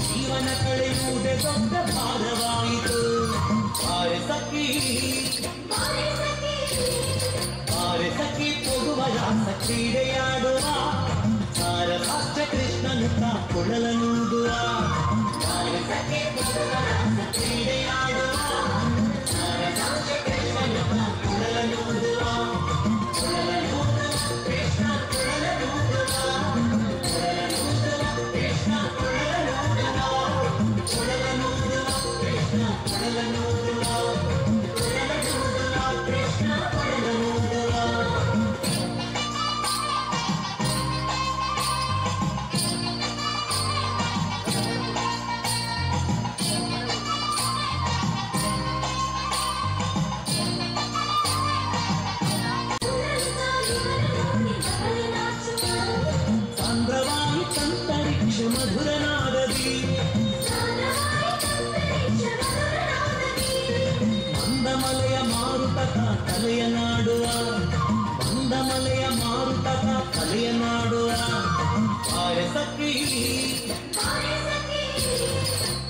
ಜೀವನ ಕಳೆಯುವುದೇ ದೊಡ್ಡ ಭಾರವಾಯಿತು. ಬಾರೆ ಸಖಿ ಬಾರೆ ಸಖಿ ಹೋಗುವ ರಾಸ ಕ್ರೀಡೆಯಾಡುವ ಸಾರಸಾಕ್ಷ ಕೃಷ್ಣನುತ್ತ ಕೊಳಲನೂದುವ. ಬಾರೆ ಸಖಿ ಹೋಗುವ ರಾಸ ಕ್ರೀಡೆಯಾಡುವ ಸಾರಸಾಕ್ಷ ಕೃಷ್ಣನುತ್ತ ಕೊಳಲನೂದುವ. ಕೃಷ್ಣ ಕೊಳಲನೂದುವ ಕೊಳಲನೂದುವ ಕೃಷ್ಣ ಕೊಳಲನೂದುವ ಕೊಳಲನೂದುವ ಕೃಷ್ಣ ಕೊಳಲನೂದುವ ಕೊಳಲನೂದುವ ಕೃಷ್ಣ ಕೊಳಲನೂದುವ. ಸಾಂದ್ರವಾಯಿ ಅಂತರಿಕ್ಷ ಮಧುರನಾದದಿ ಮಂದಮಲೆಯ ಮಾರುತಕ ತಲೆಯ ನಾಡುವ ಮಂದಮಲೆಯ ಮಾರುತಕ ತಲೆಯ ನಾಡುವ. ಬಾರೆ ಸಖಿ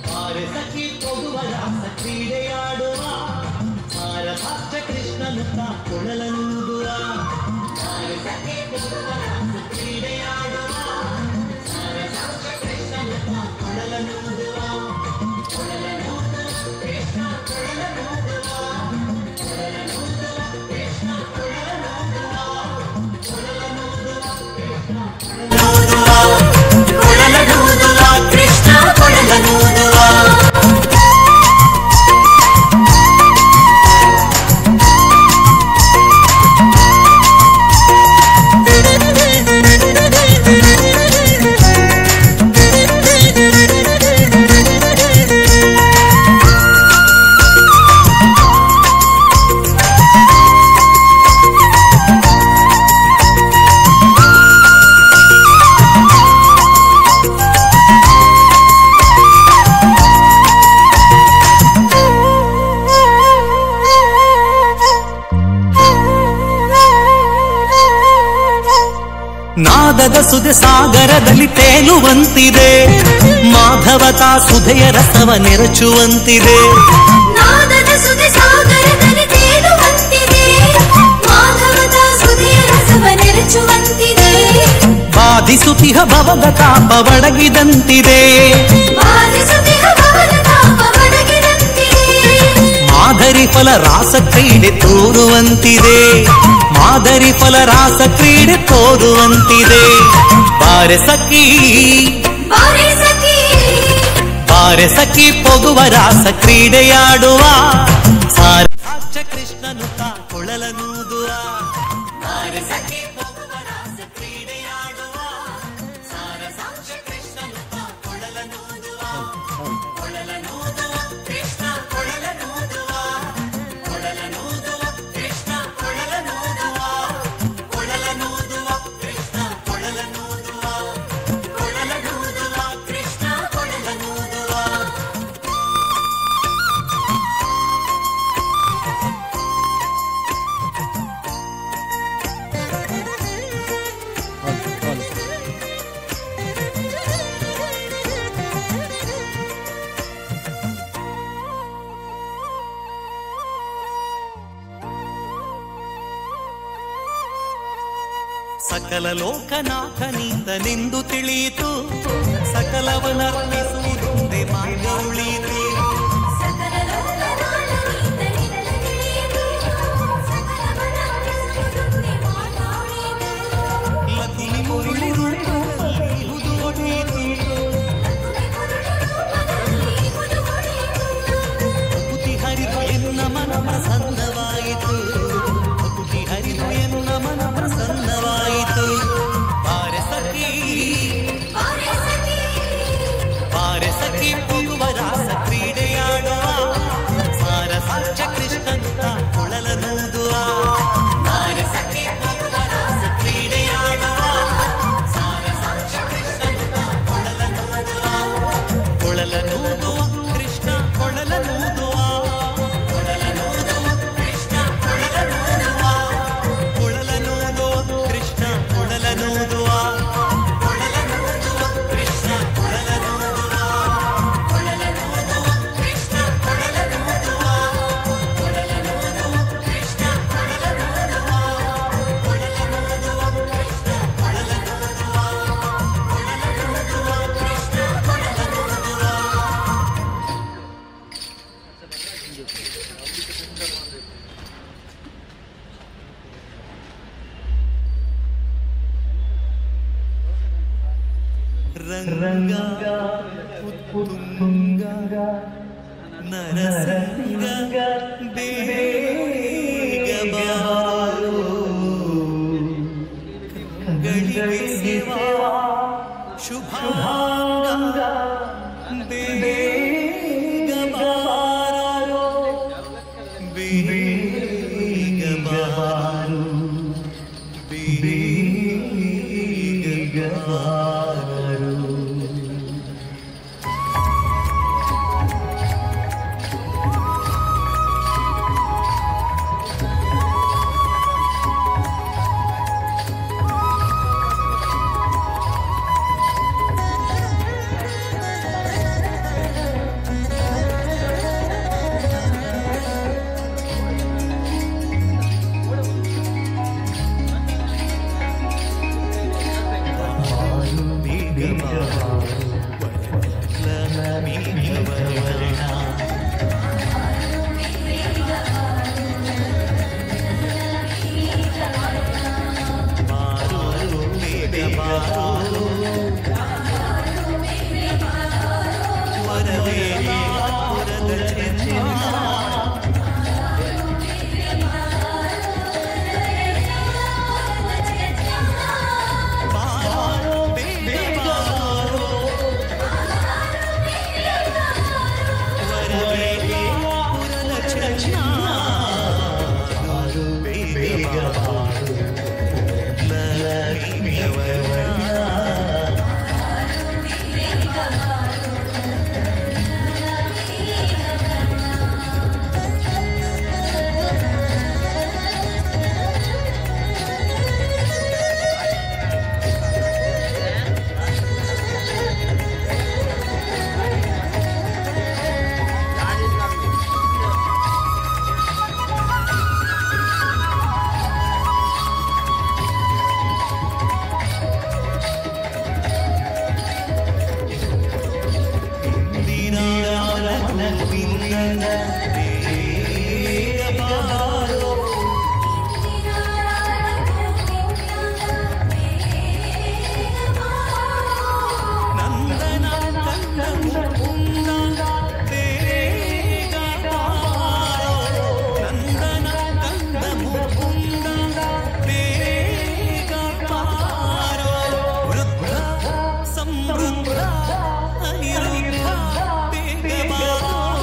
ಬಾರೆ ಸಖಿ ಹೋಗುವ ರಾಸ ಕ್ರೀಡೆಯಾಡುವ ಸಾರಸಾಕ್ಷ ಕೃಷ್ಣನುತ್ತ ಕೊಳಲನೂದುವ. ಬಾರೆ ಸಖಿ ಹೋಗುವ ರಾಸ ಕ್ರೀಡೆಯಾಡುವ ಸಾರಸಾಕ್ಷ ಕೃಷ್ಣನುತ್ತ ಕೊಳಲನೂದುವ ಕೊಳಲನೂದುವ ಕೃಷ್ಣ ಕೊಳಲನೂದುವ ಕೊಳಲನೂದುವ ಕೃಷ್ಣ ಕೊಳಲನೂದುವ ಕೊಳಲನೂದುವ ಕೃಷ್ಣ ಕೊಳಲನೂದುವ ಕೃಷ್ಣ ಕೊಳಲನೂದುವ. ನಾದದ ಸುದೆ ಸಾಗರದಲ್ಲಿ ತೇಲುವಂತಿದೆ ಮಾಧವತಾ ಸುಧೆಯ ರಸವ ನೆರಚುವಂತಿದೆ. ನಾದದ ಸುದೆ ಸಾಗರದಲ್ಲಿ ತೇಲುವಂತಿದೆ ಮಾಧವತಾ ಸುಧೆಯ ರಸವ ನೆರಚುವಂತಿದೆ. ಬಾಧಿಸುತಿಹ ಭವದ ತಾಪ ಒಡಗಿದಂತಿದೆ ಬಾಧಿಸುತ್ತಿಹ ಭವದ ತಾಪ ಒಡಗಿದಂತಿದೆ. ಮಾದರಿ ಫಲ ರಾಸ ಕ್ರೀಡೆ ತೋರುವಂತಿದೆ ಮಾದರಿ ಫಲ ರಾಸ ಕ್ರೀಡೆ ತೋರುವಂತಿದೆ. ಬಾರೆ ಸಖಿ ಬಾರೆ ಸಖಿ ಬಾರೆ ಸಖಿ ಹೋಗುವ ರಾಸ ಕ್ರೀಡೆಯಾಡುವ ಸಾರಸಾಕ್ಷ ಕೃಷ್ಣನುತ್ತ ಕೊಳಲನೂದುವ. ಬಾರೆ ಸಖಿ ಹೋಗುವ ರಾಸ ಕ್ರೀಡೆಯಾಡುವ ಸಾರಸಾಕ್ಷ ಕೃಷ್ಣನುತ್ತ ಕೊಳಲನೂದುವ ಕೊಳಲನೂದುವ ಕೃಷ್ಣ ಕೊಳಲನೂದುವ ಕೊಳಲನೂದುವ ಕೃಷ್ಣ ಕೊಳಲನೂದುವ ಕೊಳಲನೂದುವ ಕೃಷ್ಣ ಕೊಳಲನೂದುವ ಕೊಳಲನೂದುವ ಕೃಷ್ಣ ಕೊಳಲನೂದುವ. ಸಕಲ ಲೋಕನಾಥನಿಂದನೆಂದು ತಿಳಿಯಿತು ಸಕಲವನರ್ಪಿಸುವುದೊಂದೇ ಮಾರ್ಗ ಉಳಿಯಿತು. ಸಕಲ ಲೋಕನಾಥನಿಂದನೆಂದು ತಿಳಿಯಿತು ಸಕಲವನರ್ಪಿಸುವುದೊಂದೇ ಮಾರ್ಗ ಉಳಿಯಿತು. ಲಕುಮಿ ಮುರುಳಿ ರೂಪದಲ್ಲಿ ಹುದು ಹೊಡೆಯಿತು ಭಕುತಿ ಹರಿದು ಎನ್ನ ಮನ ಪ್ರಸನ್ನವಾಯಿತು ಭಕುತಿ ಹರಿದು ಎನ್ನ ಮನ ಪ್ರಸನ್ನವಾಯಿತು. ಬಾರೆ ಸಖಿ ಬಾರೆ ಸಖಿ ಹೋಗುವ ರಾಸ ಕ್ರೀಡೆ ರಂಗ ಉತ್ತುಂಗ ನರಸಿಂಗ ಬೇಗ ಬಾರೋ ಗಳಿಗೆ ಸೇವಾ ಶುಭಾಂಗ ಬೇಗ ಬಾರೋ ಬೇಗ ಬಾರೋ ಬೇಗ ಬಾರೋ ಸಮೃದ್ಧ ಅನಿರುದ್ಧ ಬೇಗ ಬಾರೋ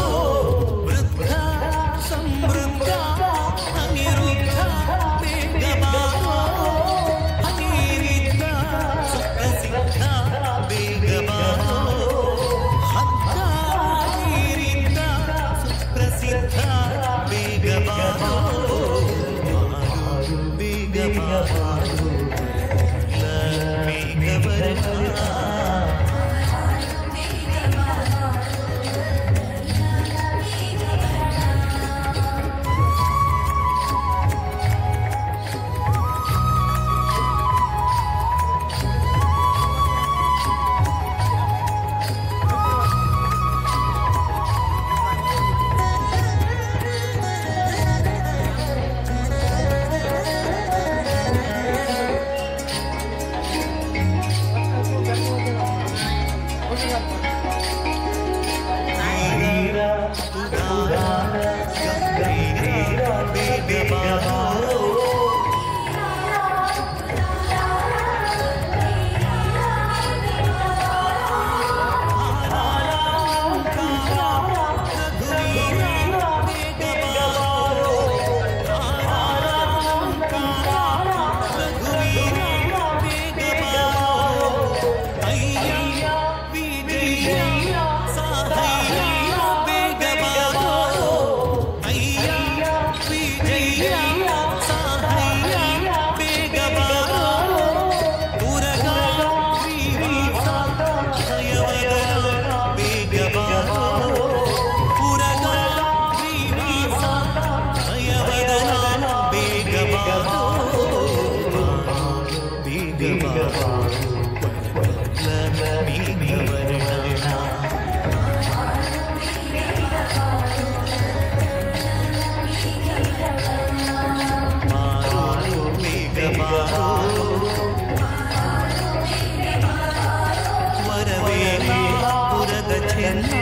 ಚೆನ್ನ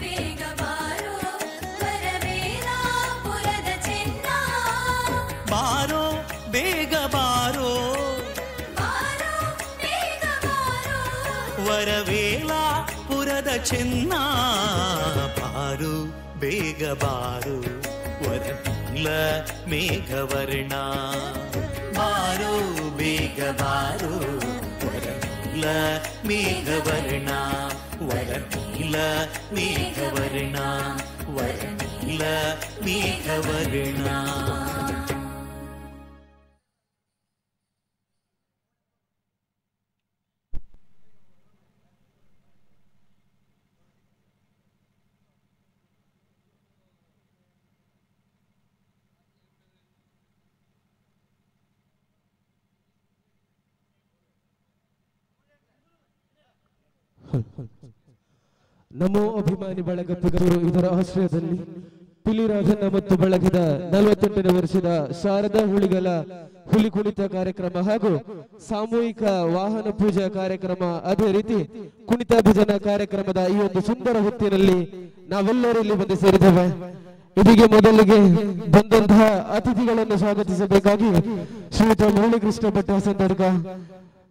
ಬೇಗ ಬಾರೋ ವರವೇಲಾಪುರದ ಚೆನ್ನ ಬಾರೋ ಬೇಗ ಬಾರೋ ಬಾರೋ ಬೇಗ ಬಾರೋ ವರವೇಲಾಪುರದ ಚೆನ್ನ ಬಾರು ಬೇಗ ಬಾರು ವರನೀಲ ಮೇಘವರ್ಣ ಬಾರೋ ಬೇಗ ಬಾರೋ ವರನೀಲ ಮೇಘವರ್ಣ ವರನೀಲ ಮೇಘವರ್ಣ ವರನೀಲ ಮೇಘವರ್ಣ ನಮೋ ಅಭಿಮಾನಿ ಬಳಗ ಪುತ್ತೂರು ಇದರ ಆಶ್ರಯದಲ್ಲಿ ಪಿಲಿರಾಜಣ್ಣ ಮತ್ತು ಬಳಗದ 48ನೇ ವರ್ಷದ ಶಾರದಾ ಹುಲಿಗಲ ಹುಲಿ ಕುಣಿತ ಕಾರ್ಯಕ್ರಮ ಹಾಗೂ ಸಾಮೂಹಿಕ ವಾಹನ ಪೂಜಾ ಕಾರ್ಯಕ್ರಮ, ಅದೇ ರೀತಿ ಕುಣಿತ ಭಜನಾ ಕಾರ್ಯಕ್ರಮದ ಈ ಒಂದು ಸುಂದರ ಹೊತ್ತಿನಲ್ಲಿ ನಾವೆಲ್ಲರೂ ಇಲ್ಲಿ ಬಂದು ಸೇರಿದ್ದೇವೆ. ಇದೀಗ ಮೊದಲಿಗೆ ಬಂದಂತಹ ಅತಿಥಿಗಳನ್ನು ಸ್ವಾಗತಿಸಬೇಕಾಗಿ ಶ್ರೀಯುತ ಮುರಳೀಕೃಷ್ಣ ಭಟ್ ಸಂದರ್ಗ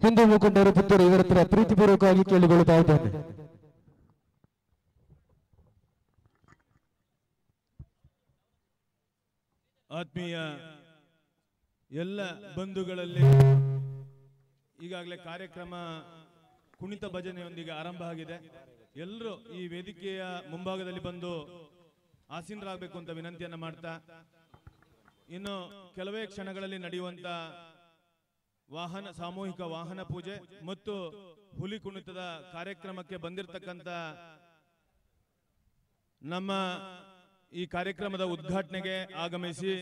ಹಿಂದೂ ಮುಖಂಡರು ಪುತ್ತೂರು ಇವರ ಹತ್ರ ಪ್ರೀತಿಪೂರ್ವಕವಾಗಿ ಕೇಳಿಕೊಳ್ಳುತ್ತಾ ಇದ್ದೇನೆ. ಆತ್ಮೀಯ ಎಲ್ಲ ಬಂಧುಗಳಲ್ಲಿ ಈಗಾಗಲೇ ಕಾರ್ಯಕ್ರಮ ಕುಣಿತ ಭಜನೆಯೊಂದಿಗೆ ಆರಂಭ ಆಗಿದೆ. ಎಲ್ಲರೂ ಈ ವೇದಿಕೆಯ ಮುಂಭಾಗದಲ್ಲಿ ಬಂದು ಆಸೀನರಾಗಬೇಕು ಅಂತ ವಿನಂತಿಯನ್ನ ಮಾಡ್ತಾ, ಇನ್ನು ಕೆಲವೇ ಕ್ಷಣಗಳಲ್ಲಿ ನಡೆಯುವಂತ ಸಾಮೂಹಿಕ ವಾಹನ ಪೂಜೆ ಮತ್ತು ಹುಲಿ ಕುಣಿತದ ಕಾರ್ಯಕ್ರಮಕ್ಕೆ ಬಂದಿರತಕ್ಕಂತ ನಮ್ಮ ಈ ಕಾರ್ಯಕ್ರಮದ ಉದ್ಘಾಟನೆಗೆ ಆಗಮಿಸಿ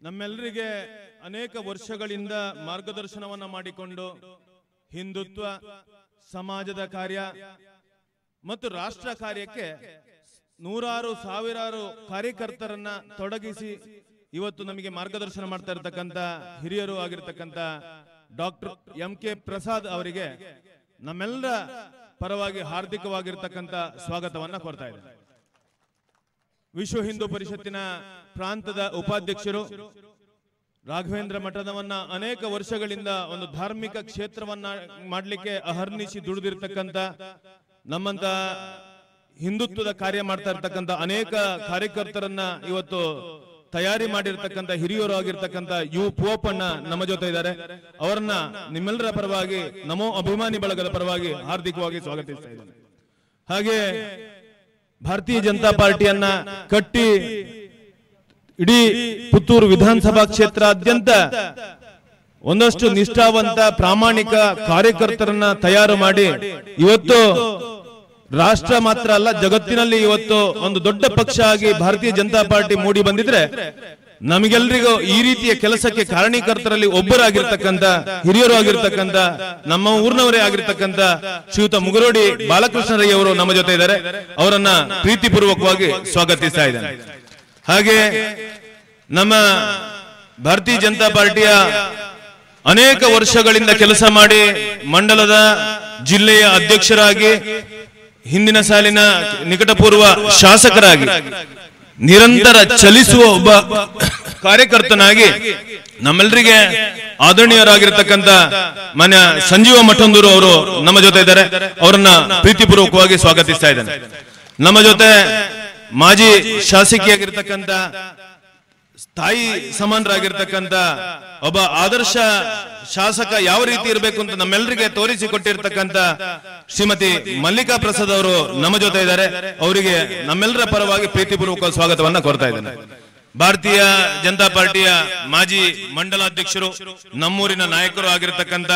ನಮ್ಮೆಲ್ಲರಿಗೆ ಅನೇಕ ವರ್ಷಗಳಿಂದ ಮಾರ್ಗದರ್ಶನವನ್ನ ಮಾಡಿಕೊಂಡು ಹಿಂದುತ್ವ, ಸಮಾಜದ ಕಾರ್ಯ ಮತ್ತು ರಾಷ್ಟ್ರ ಕಾರ್ಯಕ್ಕೆ ನೂರಾರು ಸಾವಿರಾರು ಕಾರ್ಯಕರ್ತರನ್ನ ತೊಡಗಿಸಿ ಇವತ್ತು ನಮಗೆ ಮಾರ್ಗದರ್ಶನ ಮಾಡ್ತಾ ಇರತಕ್ಕಂತ ಹಿರಿಯರು ಆಗಿರ್ತಕ್ಕಂಥ ಡಾಕ್ಟರ್ ಎಂ.ಕೆ. ಪ್ರಸಾದ್ ಅವರಿಗೆ ನಮ್ಮೆಲ್ಲರ ಪರವಾಗಿ ಹಾರ್ದಿಕವಾಗಿರ್ತಕ್ಕಂಥ ಸ್ವಾಗತವನ್ನ ಕೋರ್ತಾ ಇದ್ದಾರೆ. ವಿಶ್ವ ಹಿಂದೂ ಪರಿಷತ್ತಿನ ಪ್ರಾಂತದ ಉಪಾಧ್ಯಕ್ಷರು, ರಾಘವೇಂದ್ರ ಮಠದವನ್ನ ಅನೇಕ ವರ್ಷಗಳಿಂದ ಒಂದು ಧಾರ್ಮಿಕ ಕ್ಷೇತ್ರವನ್ನ ಮಾಡಲಿಕ್ಕೆ ಅಹರ್ನಿಶಿ ದುಡಿದಿರ್ತಕ್ಕಂಥ, ನಮ್ಮಂತ ಹಿಂದುತ್ವದ ಕಾರ್ಯ ಮಾಡ್ತಾ ಇರ್ತಕ್ಕಂಥ ಅನೇಕ ಕಾರ್ಯಕರ್ತರನ್ನ ಇವತ್ತು ತಯಾರಿ ಮಾಡಿರ್ತಕ್ಕಂಥ ಹಿರಿಯರು ಆಗಿರ್ತಕ್ಕಂಥ ಯು ಪೋಪಣ್ಣ ನಮ್ಮ ಜೊತೆ ಇದ್ದಾರೆ. ಅವರನ್ನ ನಿಮ್ಮೆಲ್ಲರ ಪರವಾಗಿ ನಮೋ ಅಭಿಮಾನಿ ಬಳಗದ ಪರವಾಗಿ ಹಾರ್ದಿಕವಾಗಿ ಸ್ವಾಗತಿಸ್ತಾ ಇದ್ದೇನೆ. ಹಾಗೆ ಭಾರತೀಯ ಜನತಾ ಪಾರ್ಟಿಯನ್ನ ಕಟ್ಟಿ ಇಡೀ ಪುತ್ತೂರು ವಿಧಾನಸಭಾ ಕ್ಷೇತ್ರಾದ್ಯಂತ ಒಂದಷ್ಟು ನಿಷ್ಠಾವಂತ ಪ್ರಾಮಾಣಿಕ ಕಾರ್ಯಕರ್ತರನ್ನ ತಯಾರು ಮಾಡಿ ಇವತ್ತು ರಾಷ್ಟ್ರ ಮಾತ್ರ ಅಲ್ಲ ಜಗತ್ತಿನಲ್ಲಿ ಇವತ್ತು ಒಂದು ದೊಡ್ಡ ಪಕ್ಷ ಆಗಿ ಭಾರತೀಯ ಜನತಾ ಪಾರ್ಟಿ ಮೂಡಿ ಬಂದಿದ್ರೆ ನಮಗೆಲ್ಲರಿಗೂ ಈ ರೀತಿಯ ಕೆಲಸಕ್ಕೆ ಕಾರಣೀಕರ್ತರಲ್ಲಿ ಒಬ್ಬರಾಗಿರ್ತಕ್ಕಂಥ ಹಿರಿಯರು ಆಗಿರ್ತಕ್ಕಂಥ ನಮ್ಮ ಊರಿನವರೇ ಆಗಿರ್ತಕ್ಕಂಥ ಶ್ರೀಯುತ ಮುಗರೋಡಿ ಬಾಲಕೃಷ್ಣರಯ್ಯ ಅವರು ನಮ್ಮ ಜೊತೆ ಇದ್ದಾರೆ. ಅವರನ್ನ ಪ್ರೀತಿಪೂರ್ವಕವಾಗಿ ಸ್ವಾಗತಿಸ್ತಾ ಇದ್ದೇನೆ. ಹಾಗೆ ನಮ್ಮ ಭಾರತೀಯ ಜನತಾ ಪಾರ್ಟಿಯ ಅನೇಕ ವರ್ಷಗಳಿಂದ ಕೆಲಸ ಮಾಡಿ ಮಂಡಲದ ಜಿಲ್ಲೆಯ ಅಧ್ಯಕ್ಷರಾಗಿ ಹಿಂದಿನ ಸಾಲಿನ ನಿಕಟಪೂರ್ವ ಶಾಸಕರಾಗಿ ನಿರಂತರ ಚಲಿಸುವ ಒಬ್ಬ ಕಾರ್ಯಕರ್ತನಾಗಿ ನಮ್ಮೆಲ್ಲರಿಗೆ ಆದರಣೀಯರಾಗಿರ್ತಕ್ಕಂಥ ಮಾನ್ಯ ಸಂಜೀವ ಮಠಂದೂರು ಅವರು ನಮ್ಮ ಜೊತೆ ಇದ್ದಾರೆ. ಅವರನ್ನ ಪ್ರೀತಿಪೂರ್ವಕವಾಗಿ ಸ್ವಾಗತಿಸ್ತಾ ಇದ್ದೇನೆ. ನಮ್ಮ ಜೊತೆ ಮಾಜಿ ಶಾಸಕಿಯಾಗಿರ್ತಕ್ಕಂಥ ತಾಯಿ ಸಮಾನರಾಗಿರ್ತಕ್ಕಂಥ ಒಬ್ಬ ಆದರ್ಶ ಶಾಸಕ ಯಾವ ರೀತಿ ಇರಬೇಕು ಅಂತ ನಮ್ಮೆಲ್ಲರಿಗೆ ತೋರಿಸಿಕೊಟ್ಟಿರ್ತಕ್ಕಂಥ ಶ್ರೀಮತಿ ಮಲ್ಲಿಕಾ ಪ್ರಸಾದ್ ಅವರು ನಮ್ಮ ಜೊತೆ ಇದ್ದಾರೆ. ಅವರಿಗೆ ನಮ್ಮೆಲ್ಲರ ಪರವಾಗಿ ಪ್ರೀತಿಪೂರ್ವಕ ಸ್ವಾಗತವನ್ನ ಕೋರ್ತಾ ಇದ್ದೇನೆ. ಭಾರತೀಯ ಜನತಾ ಪಾರ್ಟಿಯ ಮಾಜಿ ಮಂಡಲಾಧ್ಯಕ್ಷರು, ನಮ್ಮೂರಿನ ನಾಯಕರು ಆಗಿರ್ತಕ್ಕಂಥ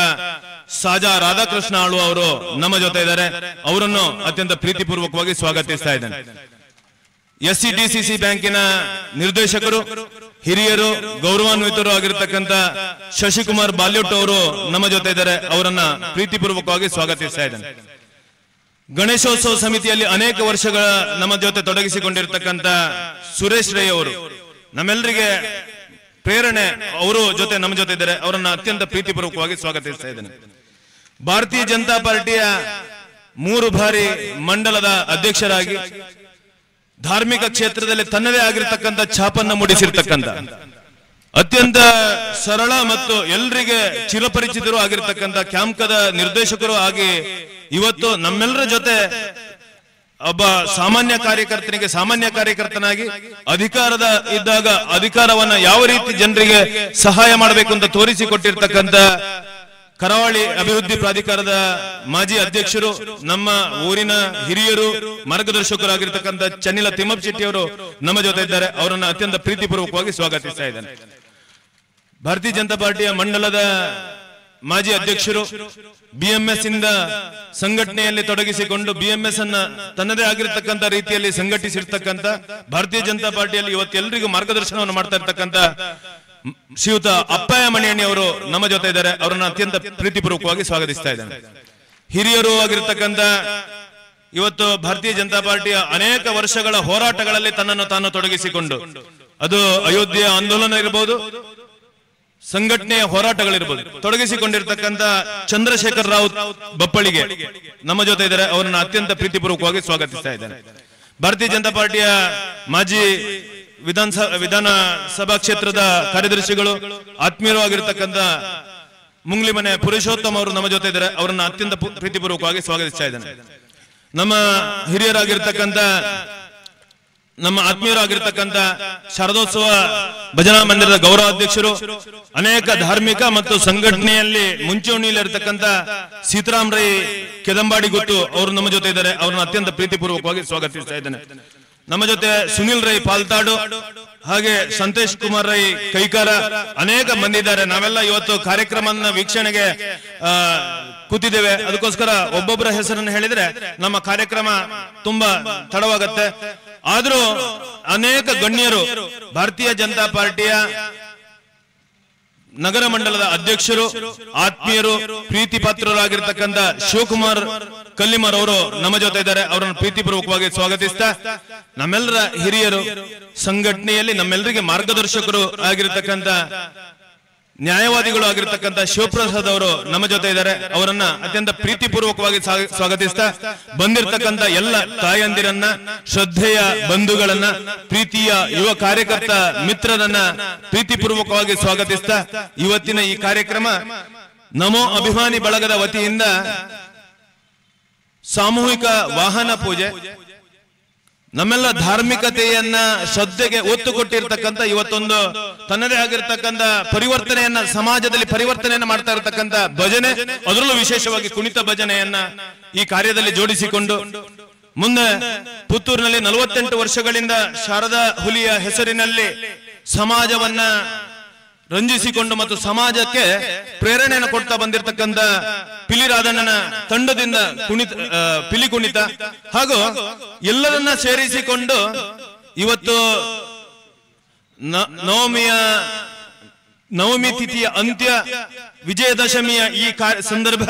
ಸಾಜಾ ರಾಧಾಕೃಷ್ಣ ಆಳು ಅವರು ನಮ್ಮ ಜೊತೆ ಇದ್ದಾರೆ. ಅವರನ್ನು ಅತ್ಯಂತ ಪ್ರೀತಿಪೂರ್ವಕವಾಗಿ ಸ್ವಾಗತಿಸ್ತಾ ಇದ್ದೇನೆ. SCDCC ಬ್ಯಾಂಕಿನ ನಿರ್ದೇಶಕರು, ಹಿರಿಯರು, ಗೌರವಾನ್ವಿತರು ಆಗಿರ್ತಕ್ಕಂಥ ಶಶಿಕುಮಾರ್ ಬಾಲ್ಯೋಟ್ ಅವರು ನಮ್ಮ ಜೊತೆ ಇದ್ದಾರೆ. ಅವರನ್ನ ಪ್ರೀತಿಪೂರ್ವಕವಾಗಿ ಸ್ವಾಗತಿಸ್ತಾ ಇದ್ದೇನೆ. ಗಣೇಶೋತ್ಸವ ಸಮಿತಿಯಲ್ಲಿ ಅನೇಕ ವರ್ಷಗಳ ನಮ್ಮ ಜೊತೆ ತೊಡಗಿಸಿಕೊಂಡಿರ್ತಕ್ಕಂಥ ಸುರೇಶ್ ರೈ ಅವರು ನಮ್ಮೆಲ್ಲರಿಗೆ ಪ್ರೇರಣೆ, ಅವರು ಜೊತೆ ನಮ್ಮ ಜೊತೆ ಇದ್ದಾರೆ. ಅವರನ್ನ ಅತ್ಯಂತ ಪ್ರೀತಿಪೂರ್ವಕವಾಗಿ ಸ್ವಾಗತಿಸ್ತಾ ಇದ್ದೇನೆ. ಭಾರತೀಯ ಜನತಾ ಪಾರ್ಟಿಯ 3 ಬಾರಿ ಮಂಡಲದ ಅಧ್ಯಕ್ಷರಾಗಿ ಧಾರ್ಮಿಕ ಕ್ಷೇತ್ರದಲ್ಲಿ ತನ್ನದೇ ಆಗಿರತಕ್ಕಂಥ ಛಾಪನ್ನ ಮೂಡಿಸಿರ್ತಕ್ಕಂಥ ಅತ್ಯಂತ ಸರಳ ಮತ್ತು ಎಲ್ಲರಿಗೆ ಚಿರಪರಿಚಿತರು ಆಗಿರತಕ್ಕಂಥ ಕ್ಯಾಂಪ್ಕದ ನಿರ್ದೇಶಕರು ಆಗಿ ಇವತ್ತು ನಮ್ಮೆಲ್ಲರ ಜೊತೆ ಒಬ್ಬ ಸಾಮಾನ್ಯ ಕಾರ್ಯಕರ್ತನಾಗಿ ಅಧಿಕಾರದ ಇದ್ದಾಗ ಅಧಿಕಾರವನ್ನ ಯಾವ ರೀತಿ ಜನರಿಗೆ ಸಹಾಯ ಮಾಡಬೇಕು ಅಂತ ತೋರಿಸಿಕೊಟ್ಟಿರ್ತಕ್ಕಂಥ ಕರಾವಳಿ ಅಭಿವೃದ್ಧಿ ಪ್ರಾಧಿಕಾರದ ಮಾಜಿ ಅಧ್ಯಕ್ಷರು, ನಮ್ಮ ಊರಿನ ಹಿರಿಯರು, ಮಾರ್ಗದರ್ಶಕರಾಗಿರ್ತಕ್ಕಂಥ ಚನ್ನಿಲ ತಿಮ್ಮಪ್ಪ ಶೆಟ್ಟಿ ಅವರು ನಮ್ಮ ಜೊತೆ ಇದ್ದಾರೆ. ಅವರನ್ನ ಅತ್ಯಂತ ಪ್ರೀತಿಪೂರ್ವಕವಾಗಿ ಸ್ವಾಗತಿಸ್ತಾ ಇದ್ದೇನೆ. ಭಾರತೀಯ ಜನತಾ ಪಾರ್ಟಿಯ ಮಂಡಲದ ಮಾಜಿ ಅಧ್ಯಕ್ಷರು, BMS ಇಂದ ಸಂಘಟನೆಯಲ್ಲಿ ತೊಡಗಿಸಿಕೊಂಡು BMS ಅನ್ನ ತನ್ನದೇ ಆಗಿರತಕ್ಕಂತ ರೀತಿಯಲ್ಲಿ ಸಂಘಟಿಸಿರ್ತಕ್ಕಂಥ ಭಾರತೀಯ ಜನತಾ ಪಾರ್ಟಿಯಲ್ಲಿ ಇವತ್ತೆಲ್ಲರಿಗೂ ಮಾರ್ಗದರ್ಶನವನ್ನು ಮಾಡ್ತಾ ಇರ್ತಕ್ಕಂಥ ಶ್ರೀಯುತ ಅಪ್ಪಯ್ಯ ಮಣಿಯಣ್ಣಿ ಅವರು ನಮ್ಮ ಜೊತೆ ಇದ್ದಾರೆ. ಅವರನ್ನ ಅತ್ಯಂತ ಪ್ರೀತಿಪೂರ್ವಕವಾಗಿ ಸ್ವಾಗತಿಸ್ತಾ ಇದ್ದೇನೆ. ಹಿರಿಯರು ಆಗಿರ್ತಕ್ಕಂಥ ಇವತ್ತು ಭಾರತೀಯ ಜನತಾ ಪಾರ್ಟಿಯ ಅನೇಕ ವರ್ಷಗಳ ಹೋರಾಟಗಳಲ್ಲಿ ತನ್ನನ್ನು ತಾನು ತೊಡಗಿಸಿಕೊಂಡು, ಅದು ಅಯೋಧ್ಯೆ ಆಂದೋಲನ ಇರಬಹುದು, ಸಂಘಟನೆಯ ಹೋರಾಟಗಳಿರ್ಬೋದು, ತೊಡಗಿಸಿಕೊಂಡಿರ್ತಕ್ಕಂಥ ಚಂದ್ರಶೇಖರ್ ರಾವ್ ಬಪ್ಪಳಿಗೆ ನಮ್ಮ ಜೊತೆ ಇದ್ದಾರೆ. ಅವರನ್ನ ಅತ್ಯಂತ ಪ್ರೀತಿಪೂರ್ವಕವಾಗಿ ಸ್ವಾಗತಿಸ್ತಾ ಇದ್ದೇನೆ. ಭಾರತೀಯ ಜನತಾ ಪಾರ್ಟಿಯ ಮಾಜಿ ವಿಧಾನಸಭಾ ಕ್ಷೇತ್ರದ ಕಾರ್ಯದರ್ಶಿಗಳು, ಆತ್ಮೀಯರು ಆಗಿರ್ತಕ್ಕಂಥ ಮುಂಗ್ಲಿಮನೆ ಪುರುಷೋತ್ತಮ ಅವರು ನಮ್ಮ ಜೊತೆ ಇದ್ದಾರೆ. ಅವರನ್ನ ಅತ್ಯಂತ ಪ್ರೀತಿಪೂರ್ವಕವಾಗಿ ಸ್ವಾಗತಿಸ್ತಾ ಇದ್ದೇನೆ. ನಮ್ಮ ಹಿರಿಯರಾಗಿರ್ತಕ್ಕಂಥ, ನಮ್ಮ ಆತ್ಮೀಯರಾಗಿರ್ತಕ್ಕಂಥ ಶಾರದೋತ್ಸವ ಭಜನಾ ಮಂದಿರದ ಗೌರವಾಧ್ಯಕ್ಷರು, ಅನೇಕ ಧಾರ್ಮಿಕ ಮತ್ತು ಸಂಘಟನೆಯಲ್ಲಿ ಮುಂಚೂಣಿಯಲ್ಲಿರ್ತಕ್ಕಂಥ ಸೀತಾರಾಮ್ ರೈ ಕೆದಂಬಾಡಿ ಗೊತ್ತು ಅವರು ನಮ್ಮ ಜೊತೆ ಇದ್ದಾರೆ. ಅವರನ್ನು ಅತ್ಯಂತ ಪ್ರೀತಿಪೂರ್ವಕವಾಗಿ ಸ್ವಾಗತಿಸ್ತಾ ಇದ್ದೇನೆ. ನಮ್ಮ ಜೊತೆ ಸುನಿಲ್ ರೈ ಪಾಲ್ತಾಡು, ಹಾಗೆ ಸಂತೇಶ್ ಕುಮಾರ್ ರೈ ಕೈಕಾರ, ಅನೇಕ ಮಂದಿ ಇದ್ದಾರೆ. ನಾವೆಲ್ಲ ಇವತ್ತು ಕಾರ್ಯಕ್ರಮನ ವೀಕ್ಷಣೆಗೆ ಕೂತಿದ್ದೇವೆ. ಅದಕ್ಕೋಸ್ಕರ ಒಬ್ಬೊಬ್ಬರ ಹೆಸರನ್ನು ಹೇಳಿದ್ರೆ ನಮ್ಮ ಕಾರ್ಯಕ್ರಮ ತುಂಬಾ ತಡವಾಗತ್ತೆ. ಆದ್ರೂ ಅನೇಕ ಗಣ್ಯರು, ಭಾರತೀಯ ಜನತಾ ಪಾರ್ಟಿಯ ನಗರ ಮಂಡಲದ ಅಧ್ಯಕ್ಷರು, ಆತ್ಮೀಯರು, ಪ್ರೀತಿ ಪಾತ್ರರಾಗಿರ್ತಕ್ಕಂಥ ಶಿವಕುಮಾರ್ ಕಲ್ಲಿಮರ್ ಅವರು ನಮ್ಮ ಜೊತೆ ಇದ್ದಾರೆ. ಅವರನ್ನು ಪ್ರೀತಿಪೂರ್ವಕವಾಗಿ ಸ್ವಾಗತಿಸ್ತಾ, ನಮ್ಮೆಲ್ಲರ ಹಿರಿಯರು, ಸಂಘಟನೆಯಲ್ಲಿ ನಮ್ಮೆಲ್ಲರಿಗೆ ಮಾರ್ಗದರ್ಶಕರು ಆಗಿರ್ತಕ್ಕಂಥ ನ್ಯಾಯವಾದಿಗಳು ಆಗಿರ್ತಕ್ಕಂಥ ಶಿವಪ್ರಸಾದ್ ಅವರು ನಮ್ಮ ಜೊತೆ ಇದ್ದಾರೆ. ಅವರನ್ನ ಅತ್ಯಂತ ಪ್ರೀತಿಪೂರ್ವಕವಾಗಿ ಸ್ವಾಗತಿಸ್ತಾ, ಬಂದಿರತಕ್ಕಂಥ ಎಲ್ಲ ತಾಯಂದಿರನ್ನ, ಶ್ರದ್ಧೆಯ ಬಂಧುಗಳನ್ನ, ಪ್ರೀತಿಯ ಯುವ ಕಾರ್ಯಕರ್ತ ಮಿತ್ರರನ್ನ ಪ್ರೀತಿಪೂರ್ವಕವಾಗಿ ಸ್ವಾಗತಿಸ್ತಾ, ಇವತ್ತಿನ ಈ ಕಾರ್ಯಕ್ರಮ ನಮೋ ಅಭಿಮಾನಿ ಬಳಗದ ವತಿಯಿಂದ ಸಾಮೂಹಿಕ ವಾಹನ ಪೂಜೆ, ನಮ್ಮೆಲ್ಲ ಧಾರ್ಮಿಕತೆಯನ್ನ, ಶ್ರದ್ಧೆಗೆ ಒತ್ತು ಕೊಟ್ಟಿರ್ತಕ್ಕಂಥ ಇವತ್ತೊಂದು ತನ್ನದೇ ಆಗಿರ್ತಕ್ಕಂಥ ಪರಿವರ್ತನೆಯನ್ನ, ಸಮಾಜದಲ್ಲಿ ಪರಿವರ್ತನೆಯನ್ನ ಮಾಡ್ತಾ ಇರತಕ್ಕಂಥ ಭಜನೆ, ಅದರಲ್ಲೂ ವಿಶೇಷವಾಗಿ ಕುಣಿತ ಭಜನೆಯನ್ನ ಈ ಕಾರ್ಯದಲ್ಲಿ ಜೋಡಿಸಿಕೊಂಡು ಮುಂದೆ ಪುತ್ತೂರಿನಲ್ಲಿ 48 ವರ್ಷಗಳಿಂದ ಶಾರದಾ ಹುಲಿಯ ಹೆಸರಿನಲ್ಲಿ ಸಮಾಜವನ್ನ ರಂಜಿಸಿಕೊಂಡು ಮತ್ತು ಸಮಾಜಕ್ಕೆ ಪ್ರೇರಣೆಯನ್ನು ಕೊಡ್ತಾ ಬಂದಿರತಕ್ಕಂಥ ಪಿಲಿರಾಧಣ್ಣನ ತಂಡದಿಂದ ಪಿಲಿ ಕುಣಿತ ಹಾಗೂ ಎಲ್ಲರನ್ನ ಸೇರಿಸಿಕೊಂಡು ಇವತ್ತು ನವಮಿ ತಿಥಿಯ ಅಂತ್ಯ, ವಿಜಯದಶಮಿಯ ಈ ಸಂದರ್ಭ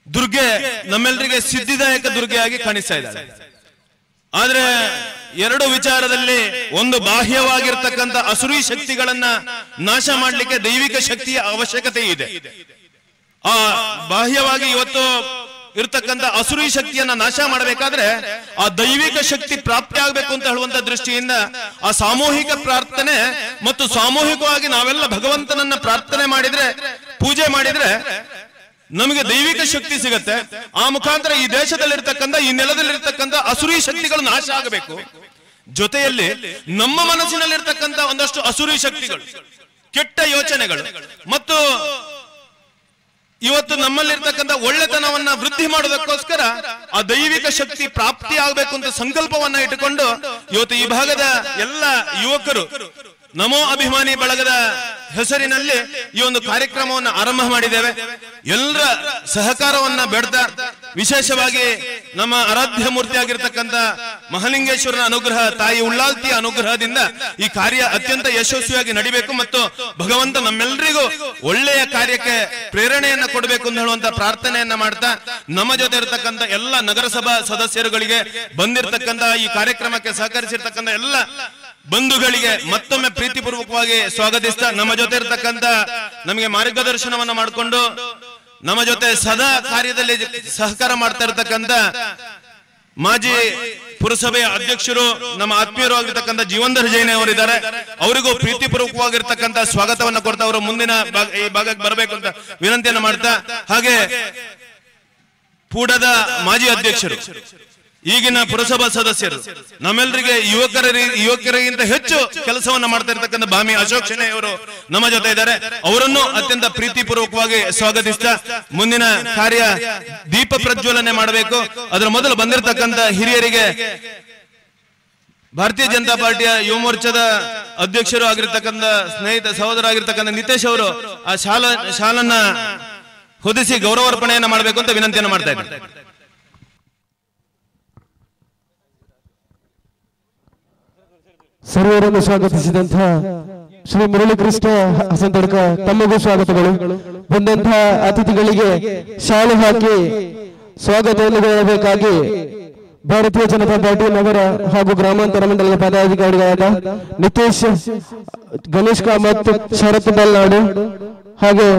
ದುರ್ಗೆ ನಮ್ಮೆಲ್ಲರಿಗೆ ಸಿದ್ಧಿದಾಯಕ ದುರ್ಗೆಯಾಗಿ ಕಾಣಿಸ್ತಾ ಇದ್ದಾಳೆ. ಆದ್ರೆ ಎರಡು ವಿಚಾರದಲ್ಲಿ, ಒಂದು ಬಾಹ್ಯವಾಗಿರ್ತಕ್ಕಂಥ ಅಸುರಿ ಶಕ್ತಿಗಳನ್ನ ನಾಶ ಮಾಡಲಿಕ್ಕೆ ದೈವಿಕ ಶಕ್ತಿಯ ಅವಶ್ಯಕತೆ ಇದೆ. ಆ ಬಾಹ್ಯವಾಗಿ ಇವತ್ತು ಇರ್ತಕ್ಕಂಥ ಅಸುರಿ ಶಕ್ತಿಯನ್ನ ನಾಶ ಮಾಡಬೇಕಾದ್ರೆ ಆ ದೈವಿಕ ಶಕ್ತಿ ಪ್ರಾಪ್ತಿ ಆಗ್ಬೇಕು ಅಂತ ಹೇಳುವಂತ ದೃಷ್ಟಿಯಿಂದ ಆ ಸಾಮೂಹಿಕ ಪ್ರಾರ್ಥನೆ ಮತ್ತು ಸಾಮೂಹಿಕವಾಗಿ ನಾವೆಲ್ಲ ಭಗವಂತನನ್ನ ಪ್ರಾರ್ಥನೆ ಮಾಡಿದ್ರೆ, ಪೂಜೆ ಮಾಡಿದ್ರೆ ನಮಗೆ ದೈವಿಕ ಶಕ್ತಿ ಸಿಗತ್ತೆ. ಆ ಮುಖಾಂತರ ಈ ದೇಶದಲ್ಲಿರ್ತಕ್ಕಂಥ, ಈ ನೆಲದಲ್ಲಿರ್ತಕ್ಕಂಥ ಅಸುರಿ ಶಕ್ತಿಗಳು ನಾಶ ಆಗಬೇಕು. ಜೊತೆಯಲ್ಲಿ ನಮ್ಮ ಮನಸ್ಸಿನಲ್ಲಿರ್ತಕ್ಕಂಥ ಒಂದಷ್ಟು ಅಸುರಿ ಶಕ್ತಿಗಳು, ಕೆಟ್ಟ ಯೋಚನೆಗಳು ಮತ್ತು ಇವತ್ತು ನಮ್ಮಲ್ಲಿರ್ತಕ್ಕಂಥ ಒಳ್ಳೆತನವನ್ನ ವೃದ್ಧಿ ಮಾಡೋದಕ್ಕೋಸ್ಕರ ಆ ದೈವಿಕ ಶಕ್ತಿ ಪ್ರಾಪ್ತಿ ಆಗಬೇಕು ಅಂತ ಸಂಕಲ್ಪವನ್ನ ಇಟ್ಟುಕೊಂಡು ಇವತ್ತು ಈ ಭಾಗದ ಎಲ್ಲ ಯುವಕರು ನಮೋ ಅಭಿಮಾನಿ ಬಳಗದ ಹೆಸರಿನಲ್ಲಿ ಈ ಒಂದು ಕಾರ್ಯಕ್ರಮವನ್ನು ಆರಂಭ ಮಾಡಿದ್ದೇವೆ. ಎಲ್ಲರ ಸಹಕಾರವನ್ನ ಬೇಡ್ತಾ, ವಿಶೇಷವಾಗಿ ನಮ್ಮ ಆರಾಧ್ಯ ಮೂರ್ತಿ ಆಗಿರ್ತಕ್ಕಂಥ ಮಹಾಲಿಂಗೇಶ್ವರನ ಅನುಗ್ರಹ, ತಾಯಿ ಉಳ್ಳಾಲ್ತಿಯ ಅನುಗ್ರಹದಿಂದ ಈ ಕಾರ್ಯ ಅತ್ಯಂತ ಯಶಸ್ವಿಯಾಗಿ ನಡಿಬೇಕು ಮತ್ತು ಭಗವಂತ ನಮ್ಮೆಲ್ಲರಿಗೂ ಒಳ್ಳೆಯ ಕಾರ್ಯಕ್ಕೆ ಪ್ರೇರಣೆಯನ್ನ ಕೊಡಬೇಕು ಅಂತ ಹೇಳುವಂತ ಪ್ರಾರ್ಥನೆಯನ್ನ ಮಾಡ್ತಾ, ನಮ್ಮ ಜೊತೆ ಇರತಕ್ಕಂಥ ಎಲ್ಲ ನಗರಸಭಾ ಸದಸ್ಯರುಗಳಿಗೆ, ಬಂದಿರತಕ್ಕಂಥ ಈ ಕಾರ್ಯಕ್ರಮಕ್ಕೆ ಸಹಕರಿಸಿರ್ತಕ್ಕಂಥ ಎಲ್ಲ ಬಂಧುಗಳಿಗೆ ಮತ್ತೊಮ್ಮೆ ಪ್ರೀತಿಪೂರ್ವಕವಾಗಿ ಸ್ವಾಗತಿಸ್ತಾ, ನಮ್ಮ ಜೊತೆ ಇರತಕ್ಕಂತ, ನಮಗೆ ಮಾರ್ಗದರ್ಶನವನ್ನ ಮಾಡಿಕೊಂಡು ನಮ್ಮ ಜೊತೆ ಸದಾ ಕಾರ್ಯದಲ್ಲಿ ಸಹಕಾರ ಮಾಡ್ತಾ ಇರತಕ್ಕಂತ ಮಾಜಿ ಪುರಸಭೆಯ ಅಧ್ಯಕ್ಷರು ನಮ್ಮ ಆತ್ಮೀಯರು ಆಗಿರ್ತಕ್ಕಂಥ ಜೀವಂಧರ್ ಜೈನ್ ಅವರಿದ್ದಾರೆ. ಅವರಿಗೂ ಪ್ರೀತಿಪೂರ್ವಕವಾಗಿರ್ತಕ್ಕಂಥ ಸ್ವಾಗತವನ್ನ ಕೊಡ್ತಾ ಅವರು ಮುಂದಿನ ಈ ಭಾಗಕ್ಕೆ ಬರಬೇಕು ಅಂತ ವಿನಂತಿಯನ್ನು ಮಾಡ್ತಾ, ಹಾಗೆ ಪೂಡದ ಮಾಜಿ ಅಧ್ಯಕ್ಷರು, ಈಗಿನ ಪುರಸಭಾ ಸದಸ್ಯರು, ನಮ್ಮೆಲ್ಲರಿಗೆ ಯುವಕರಿಗಿಂತ ಹೆಚ್ಚು ಕೆಲಸವನ್ನ ಮಾಡ್ತಾ ಇರ್ತಕ್ಕಂಥ ಬಾಮಿ ಅಶೋಕ್ ಶೆಣೈ ಅವರು ನಮ್ಮ ಜೊತೆ ಇದ್ದಾರೆ. ಅವರನ್ನು ಅತ್ಯಂತ ಪ್ರೀತಿಪೂರ್ವಕವಾಗಿ ಸ್ವಾಗತಿಸ್ತಾ ಮುಂದಿನ ಕಾರ್ಯ ದೀಪ ಪ್ರಜ್ವಲನೆ ಮಾಡಬೇಕು. ಅದರ ಮೊದಲು ಬಂದಿರತಕ್ಕಂಥ ಹಿರಿಯರಿಗೆ ಭಾರತೀಯ ಜನತಾ ಪಾರ್ಟಿಯ ಯುವ ಮೋರ್ಚಾದ ಅಧ್ಯಕ್ಷರು ಆಗಿರ್ತಕ್ಕಂಥ ಸ್ನೇಹಿತ ಸಹೋದರ ಆಗಿರ್ತಕ್ಕಂಥ ನಿತೇಶ್ ಅವರು ಆ ಶಾಲನ್ನ ಹೊದಿಸಿ ಗೌರವಾರ್ಪಣೆಯನ್ನ ಮಾಡಬೇಕು ಅಂತ ವಿನಂತಿಯನ್ನು ಮಾಡ್ತಾ ಇದ್ದಾರೆ. ಸರ್ವರನ್ನು ಸ್ವಾಗತಿಸಿದಂತಹ ಶ್ರೀ ಮುರಳೀಕೃಷ್ಣ ಹಸಂತಡ್ಕ ತಮ್ಮಗೂ ಸ್ವಾಗತಗಳು. ಬಂದಂತಹ ಅತಿಥಿಗಳಿಗೆ ಶಾಲು ಹಾಕಿ ಸ್ವಾಗತವನ್ನು ಹೇಳಬೇಕಾಗಿ ಭಾರತೀಯ ಜನತಾ ಪಾರ್ಟಿ ನಗರ ಹಾಗೂ ಗ್ರಾಮಾಂತರ ಮಂಡಲದ ಪದಾಧಿಕಾರಿಗಳಾದ ನಿತೇಶ್ ಗಣೇಶ್ ಕಾಮತ್, ಶರತ್ ಬಲ್ನಾಡು ಹಾಗೆ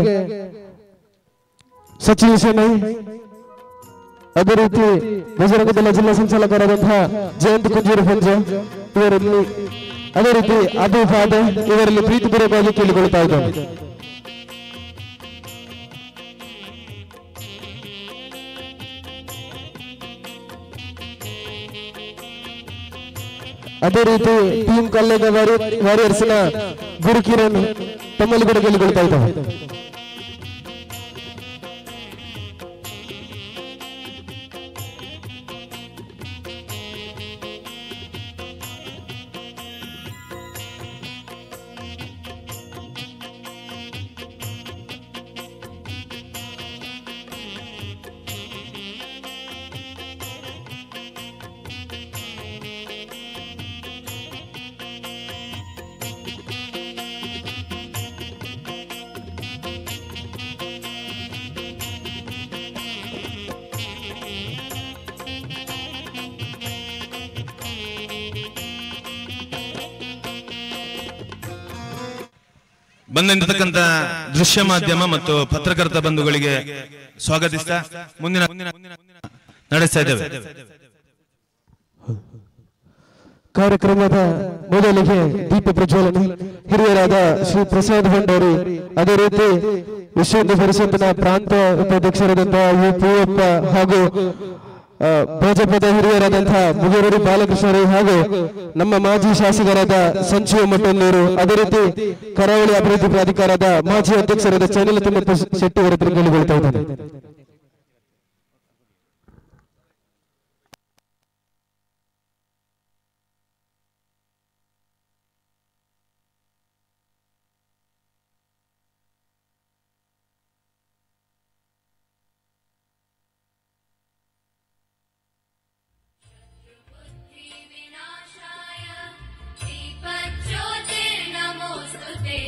ಸಚಿನ್ ಶೆಣೈ, ಅದೇ ರೀತಿ ಬಜರಂಗ ದಳ ಜಿಲ್ಲಾ ಸಂಚಾಲಕರಾದಂತಹ ಜಯಂತ್ ಕುಂಜೂರು ಪಂಜ ಇವರಲ್ಲಿ, ಅದೇ ರೀತಿ ಅಭಿಫಾದ ಇವರಲ್ಲಿ ಪ್ರೀತಿಪೂರ್ವಕವಾಗಿ ಕೇಳಿಕೊಳ್ತಾ ಇದ್ದಾರೆ. ಅದೇ ರೀತಿ ಟೀಮ್ ಕಲ್ಲೇಗ ವಾರಿಯರ್ಸ್ನ ಗುರುಕಿರಣ್ ತಮ್ಮಲ್ಲಿ ಕೂಡ ಕೇಳಿಕೊಳ್ತಾ ಇದ್ದಾರೆ. ಬಂದಿರತಕ್ಕಂತ ದೃಶ್ಯ ಮಾಧ್ಯಮ ಮತ್ತು ಪತ್ರಕರ್ತ ಬಂಧುಗಳಿಗೆ ಸ್ವಾಗತಿಸ್ತಾ ಮುಂದಿನ ನಡೆಸ್ತಾ ಇದ್ದೇವೆ. ಕಾರ್ಯಕ್ರಮದ ಮೊದಲಿಗೆ ದೀಪ ಪ್ರಜ್ವಲನೆ ಹಿರಿಯರಾದ ಶ್ರೀ ಪ್ರಸಾದ್ ಭಂಡಾರಿ, ಅದೇ ರೀತಿ ವಿಶ್ವ ಹಿಂದೂ ಪರಿಷತ್ತಿನ ಪ್ರಾಂತ ಉಪಾಧ್ಯಕ್ಷರಾದಂತಹ ಯು ಪೂವಪ್ಪ ಹಾಗೂ ಭಾಜಪದ ಹಿರಿಯರಾದಂತಹ ಮುಗೇರೂರು ಬಾಲಕೃಷ್ಣರು ಹಾಗೂ ನಮ್ಮ ಮಾಜಿ ಶಾಸಕರಾದ ಸಂಜೀವ ಮಟ್ಟನ್ನೂರು, ಅದೇ ರೀತಿ ಕರಾವಳಿ ಅಭಿವೃದ್ಧಿ ಪ್ರಾಧಿಕಾರದ ಮಾಜಿ ಅಧ್ಯಕ್ಷರಾದ ಚನಿಲ ತಿಮ್ಮಪ್ಪ ಶೆಟ್ಟಿ ಅವರ ಹತ್ರ ಕೇಳಿಕೊಳ್ತಾ ಇದ್ದಾರೆ. दीपज्योतिर्नमोस्तुते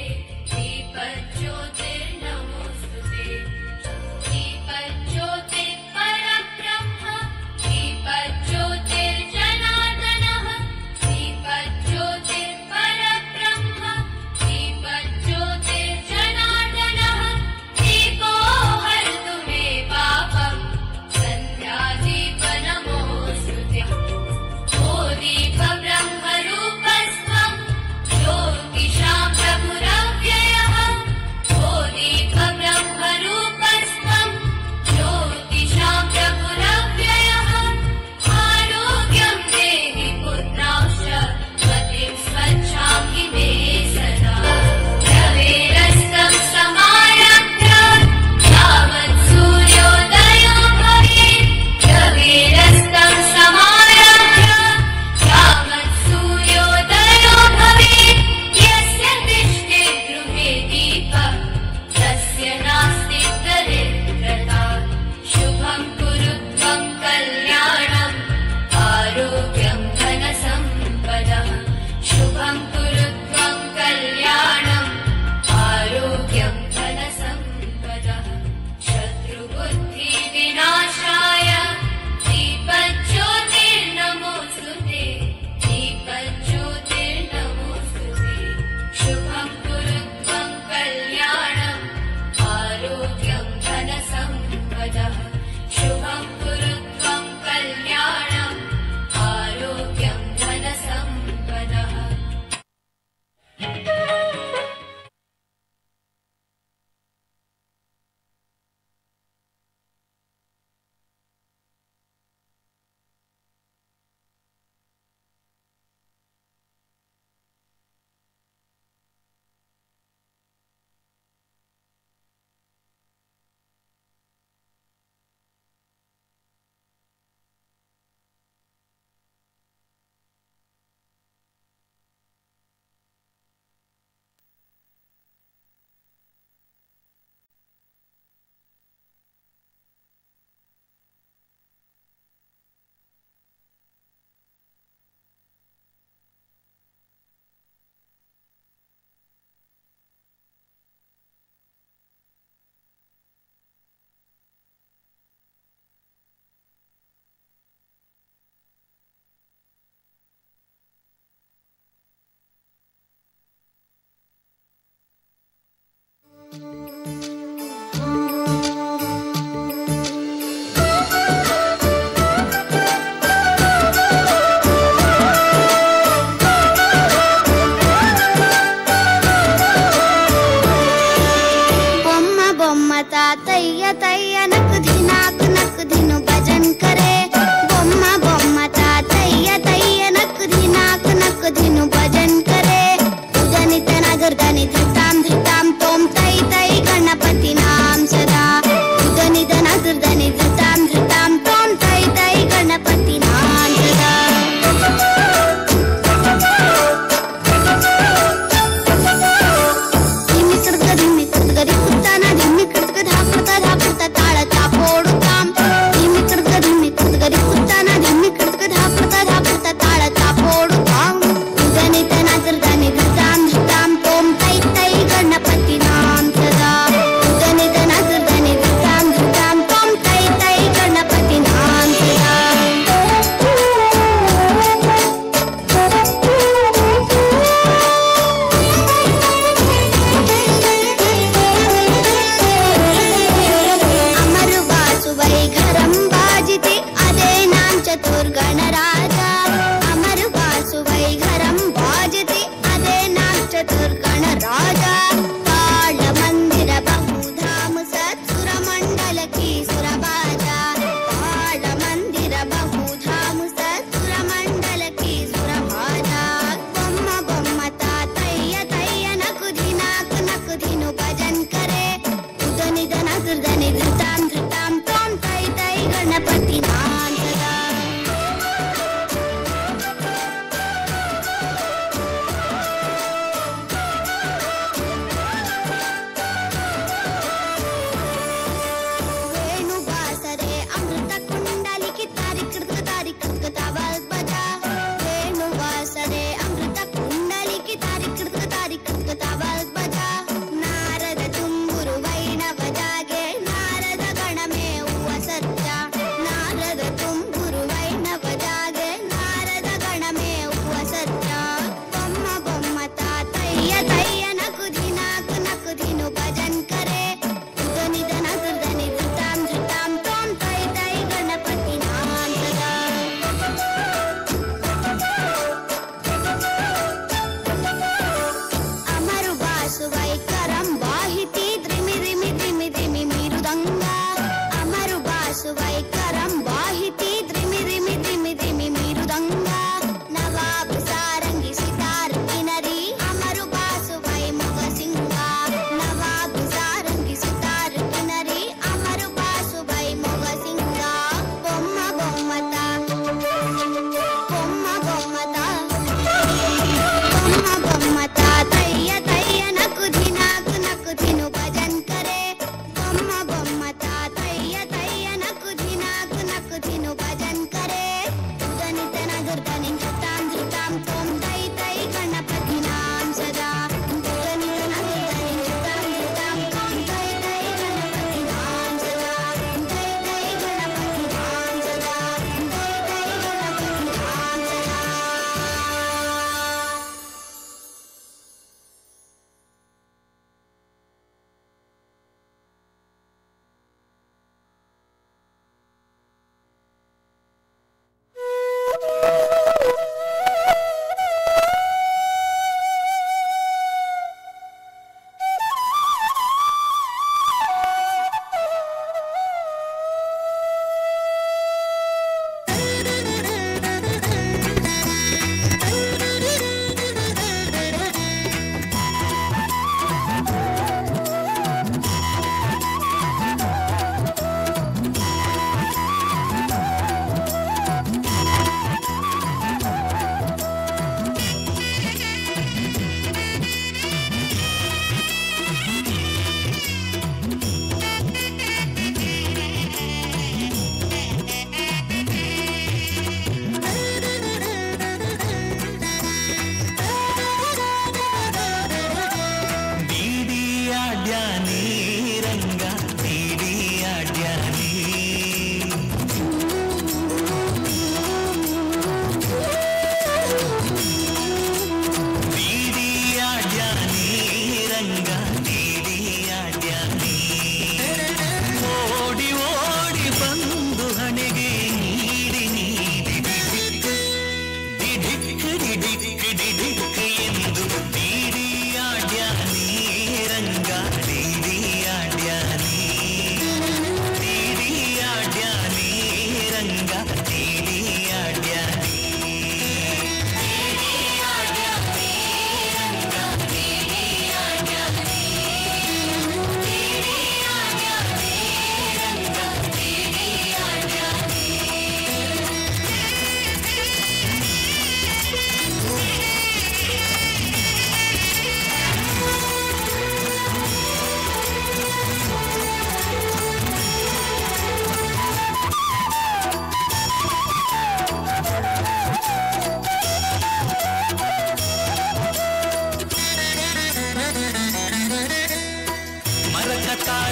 ನಾನ್ ಸದಾ. ವೇಣು ಬಾಸರೆ ಅಮೃತ ಕುಂಡಲಿಕೆ ತಾರಿಕೃತ ತಾವಲ್ ಬಜಾ. ವೇಣು ಬಾಸರೆ ಅಮೃತ ಕುಂಡಲಿಕೆ ತಾರಿಕೃತ ತಾವಲ್ ಬಜಾ. ನಾರದ ತುಂಬುರು ವೈಣವ ಜಾಗೆ ನಾರದ ಗಣಮೇ ಹೂವ ಸತ್ಯ. ನಾರದ ತುಂಬುರು ವೈಣವ ಜಾಗೆ ನಾರದ ಗಣಮೇ ಹೂವ ಸತ್ಯ. ಬೊಮ್ಮ ಬೊಮ್ಮ ತಾತಯ್ಯ ತಯ್ಯ ನಕು ದಿನು ಭಜನ್ ಕರೆ. ಧ್ವನಿಧನ ದುರ್ಧನಿ ಧೃತಾಂ ಧೃತಾಂ ತೋಂ ತೈ ತೈ ಗಣಪತಿ ನಾನ್ ಸದಾ. ಅಮರು ಬಾಸು ವೈಕರಂ ವಾಹಿತಿ ದ್ರಿಮಿ ರಿಮಿ ದ್ರಿಮಿ ದ್ರಿಮಿ ಮೀರುದಂಗ. ಅಮರು ಬಾಸು ವೈಕರಂ ವಾಹಿತಿ ದ್ರಿಮಿ ರಿಮಿ ದ್ರಿಮಿ ದ್ರಿಮಿ ಮೀರುದಂಗ. ನವಾಬ್ ಸಾರಂಗಿ ಸಿತಾರ್ ಕಿನರಿ ಅಮರು ಬಾಸು ವೈ ಮೊಗ ಸಿಂಗ. ನವಾಬ್ ಸಾರಂಗಿ ಸಿತಾರ್ ಕಿನರಿ ಅಮರು ಬಾಸು ವೈ ಮೊಗ ಸಿಂಗ. ಬೊಮ್ಮ ಬೊಮ್ಮತ ಬೊಮ್ಮ ಬೊಮ್ಮತ ಬೊಮ್ಮ ಬೊಮ್ಮತ ತಯ್ಯ ತಯ್ಯ ನಕು ದಿನು ಭಜನ್ ಕರೆ. ಬೊಮ್ಮ ಬೊಮ್ಮತ ತಯ್ಯ ತಯ್ಯ ನಕು ದಿನು ಭಜನ್ ಕರೆ. ಧ್ವನಿತನ ದುರ್ಧನಿ ಧೃತಾಂ ಧೃತಾಂ ತೋಂ ತೈ ತೈ ಗಣಪತಿ ನಾಂ ಸದಾ. ಧ್ವನಿತನ ದುರ್ಧನಿ ಧೃತಾಂ ಧೃತಾಂ ತೋಂ ತೈ ತೈ ಗಣಪತಿ ನಾಂ ಸದಾ. ತೈ ತೈ ಗಣಪತಿ ನಾಂ ಸದಾ. ತೈ ತೈ ಗಣಪತಿ ನಾಂ ಸದಾ.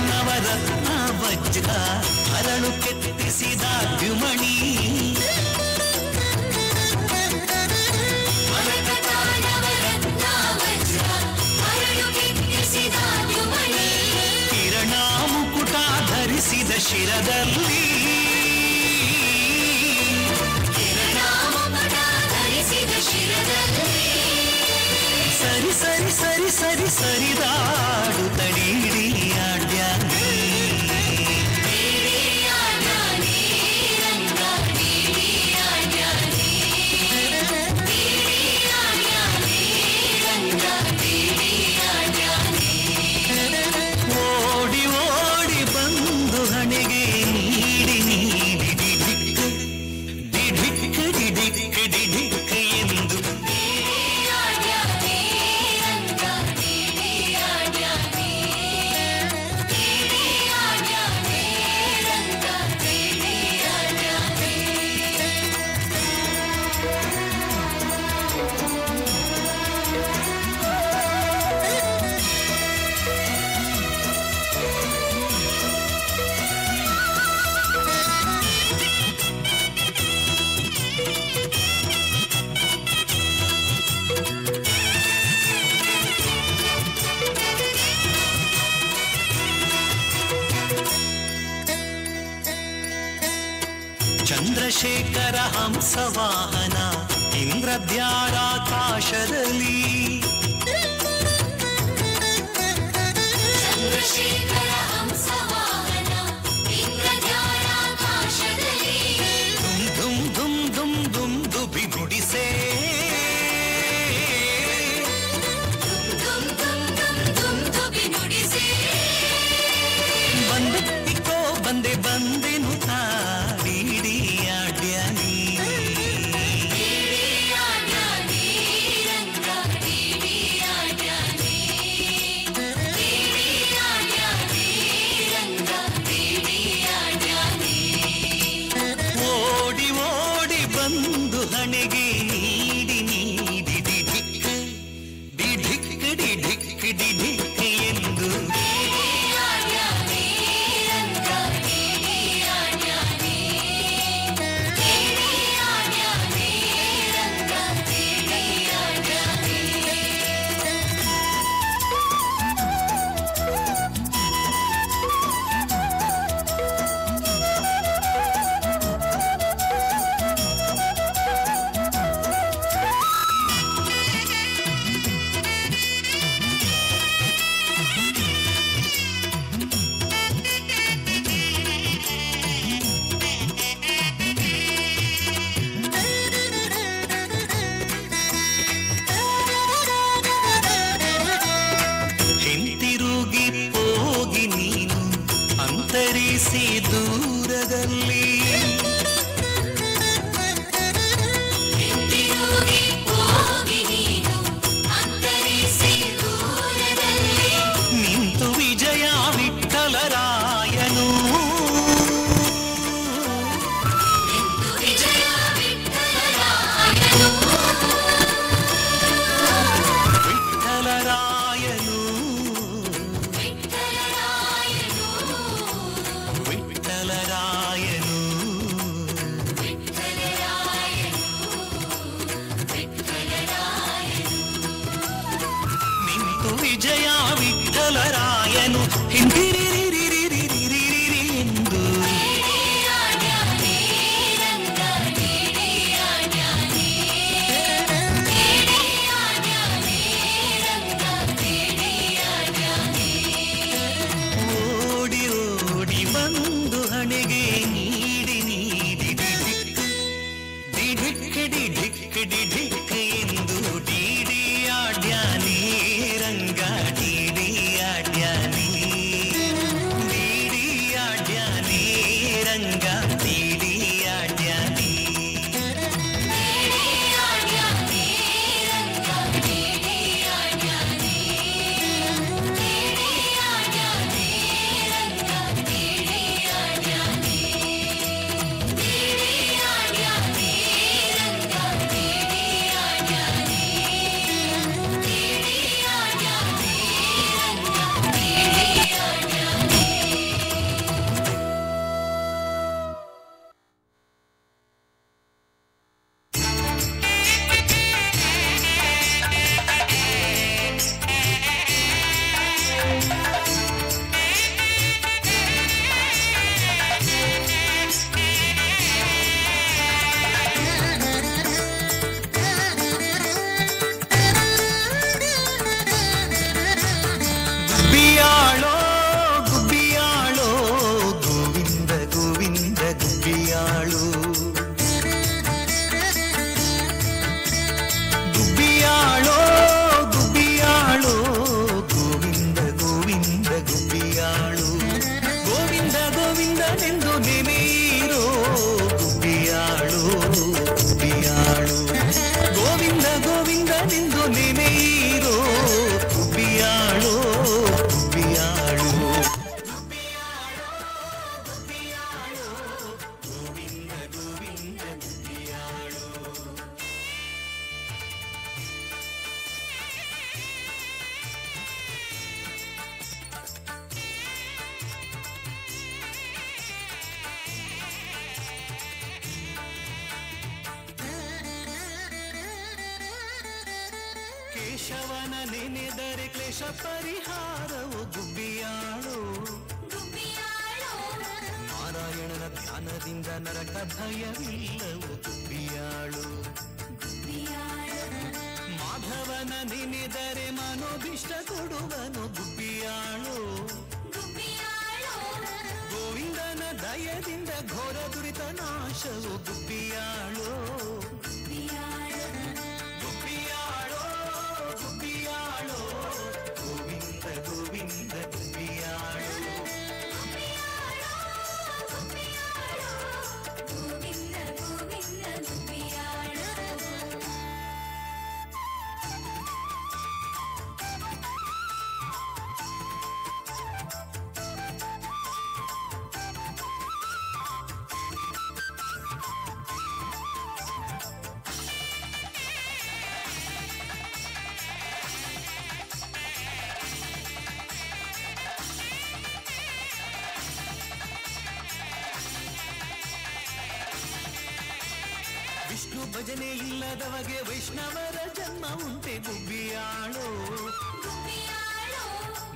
ನವರತ್ನ ವಜ್ರ ಹರಳು ಕೆತ್ತಿಸಿದ ದ್ಯುಮಣಿ. ಕಿರಣ ಮುಕುಟ ಧರಿಸಿದ ಶಿರದಲ್ಲಿ ಸರಿ ಸರಿ ಸರಿ ಸರಿ ಸರಿದಾಡು ತಡೀಡಿ ಆಡ್ಯಾನಿ. ಓಡಿ ಓಡಿ ಬಂದು ಹಣೆಗೆ ನೀಡಿ ನೀಡಿ ಚಂದ್ರಶೇಖರ ಹಂಸವಾಹನ ಇಂದ್ರದ್ಯಾರಾಕಾಶದಲ್ಲಿ ಚಂದ್ರಶೇಖರ ಹಂಸವಾಹನ ಇಂದ್ರದ್ಯಾರಾಕಾಶದಲ್ಲಿ ದುಮ್ ದುಮ್ ದುಮ್ ದುಮ್ ದುಬಿ ನುಡಿಸೇ ದುಮ್ ದುಮ್ ದುಮ್ ದುಮ್ ದುಬಿ ನುಡಿಸೇ ಬಂದಿಕ್ಕೋ ಬಂದೆ ಬಂದೆನು ತಾಡಿಡಿ ಆಡ್ಯಾನಿ ಓಡಿ ಓಡಿ ಬಂದು ಹಣೆಗೆ ನೀಡಿ ನೀಡಿ ಡಿಢಿಕ್ ಡಿಢಿಕ್ ಡಿಢಿಕ್ ಡಿಢಿಕ್ ಎಂದು ಹಿಂತಿರುಗಿ ಹೋಗಿ ನೀನು ಅಂತರಿಸಿ ದೂರದಲ್ಲಿ ಹಿಂತಿರುಗಿ ಹೋಗಿ ನೀನು ಅಂತರಿಸಿ ದೂರದಲ್ಲಿ ನಿಂತು ವಿಜಯ ವಿಠಲರಾಯನು ನಿಂತು ವಿಜಯ ವಿಠಲರಾಯನು ವಿಠಲರಾಯನು ವಿಠಲರಾಯನು ವಿಠಲರಾಯನು ನಿಂತು ವಿಜಯ ವಿಠಲರಾಯನು ಹಿಂದಿರಿರಿರಿರಿರಿರಿರಿರಿ ಎಂದು ಓಡಿ ಓಡಿ ಬಂದು ಹಣೆಗೆ ನೀಡಿ ನೀಡಿ ಡಿಢಿಕ್ ಡಿಢಿಕ್ ಡಿಢಿಕ್ ಡಿಢಿಕ್ ಎಂದು ಡಿಡಿ ಆಡ್ಯಾನಿ ರಂಗ ಡಿಡಿ ಆಡ್ಯಾನಿ ಡಿಡಿ ಆಡ್ಯಾನಿ ರಂಗ ಡಿಡಿ ಆಡ್ಯಾನಿ ಗುಬ್ಬಿಯಾಳೋ ಗುಬ್ಬಿಯಾಳೋ ಗೋವಿಂದ ಗೋವಿಂದ ಗುಬ್ಬಿಯಾಳು ಗುಬ್ಬಿಯಾಳೋ ಗುಬ್ಬಿಯಾಳೋ ಗೋವಿಂದ ಗೋವಿಂದ ಗುಬ್ಬಿಯಾಳು ಗೋವಿಂದ ಗೋವಿಂದನೆಂದು ನೆನೆಯಿರೋ ಗುಬ್ಬಿಯಾಳು ಗುಬ್ಬಿಯಾಳು ಗೋವಿಂದ ಗೋವಿಂದನೆಂದು ನೆನೆಯಿರೋ ಗುಬ್ಬಿಯಾಳು ಗುಬ್ಬಿಯಾಳು ಗೋವಿಂದ ಗೋವಿಂದ ಗುಬ್ಬಿಯಾಳು ಕೇಶವನ ನೆನೆದರೆ ಕ್ಲೇಶ ಪರಿಹಾರವು ಗುಬ್ಬಿಯಾಳು ನಾರಾಯಣನ ಧ್ಯಾನದಿಂದ ನರಕ ಭಯವಿಲ್ಲವು ಗುಬ್ಬಿಯಾಳು. ಮಾಧವನ ನೆನೆದರೆ ಮನೋಭಿಷ್ಟ ಕೊಡುವನು ಗುಬ್ಬಿಯಾಳು. ಗೋವಿಂದನ ದಯದಿಂದ ಘೋರ ದುರಿತ ನಾಶವು ಗುಬ್ಬಿಯಾಳು. ಗುಬ್ಬಿಯಾಳೋ ಗುಬ್ಬಿಯಾಳೋ ಗೋವಿಂದ ಗೋವಿಂದ ಗುಬ್ಬಿಯಾಳು. ವಿಷ್ಣು ಭಜನೆ ಇಲ್ಲದವಗೆ ವೈಷ್ಣವರ ಜನ್ಮ ಉಂಟೆ ಗುಬ್ಬಿಯಾಳು.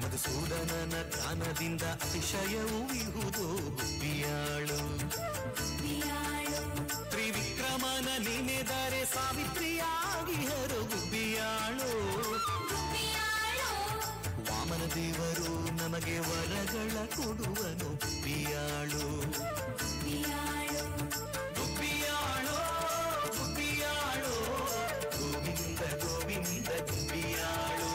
ಮಧುಸೂದನನ ಧ್ಯಾನದಿಂದ ಅತಿಶಯವು ಇಹುದು ಗುಬ್ಬಿಯಾಳು. ತ್ರಿವಿಕ್ರಮನ ನೆನೆದರೆ ಸಾವಿತ್ರಿಯಾಗಿ ಹರು ಗುಬ್ಬಿಯಾಳು. ವಾಮನ ದೇವರು ನಮಗೆ ವರಗಳ ಕೊಡುವನು ಗುಬ್ಬಿಯಾಳು. ಗುಬ್ಬಿಯಾಳೋ ಗುಬ್ಬಿಯಾಳೋ ಗೋವಿಂದ ಗೋವಿಂದ ಗುಬ್ಬಿಯಾಳು.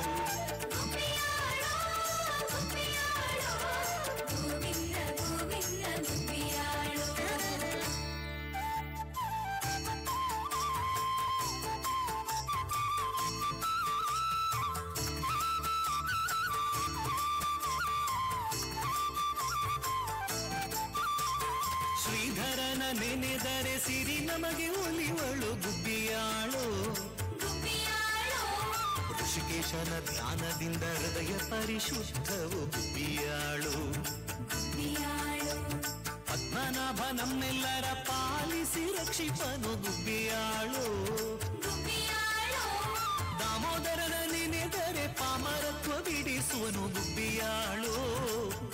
ಶ್ರೀಧರನ ನೆನೆದರೆ ಸಿರಿ ನಮಗೆ ಒಲಿವಳು ಗುಬ್ಬಿಯಾಳು. ಋಷಿಕೇಶನ ಧ್ಯಾನದಿಂದ ಹೃದಯ ಪರಿಶುದ್ಧವು ಗುಬ್ಬಿಯಾಳು. ಪದ್ಮನಾಭ ನಮ್ಮೆಲ್ಲರ ಪಾಲಿಸಿ ರಕ್ಷಿಪನು ಗುಬ್ಬಿಯಾಳು. ದಾಮೋದರನ ನೆನೆದರೆ ಪಾಮರತ್ವ ಬಿಡಿಸುವನು ಗುಬ್ಬಿಯಾಳು.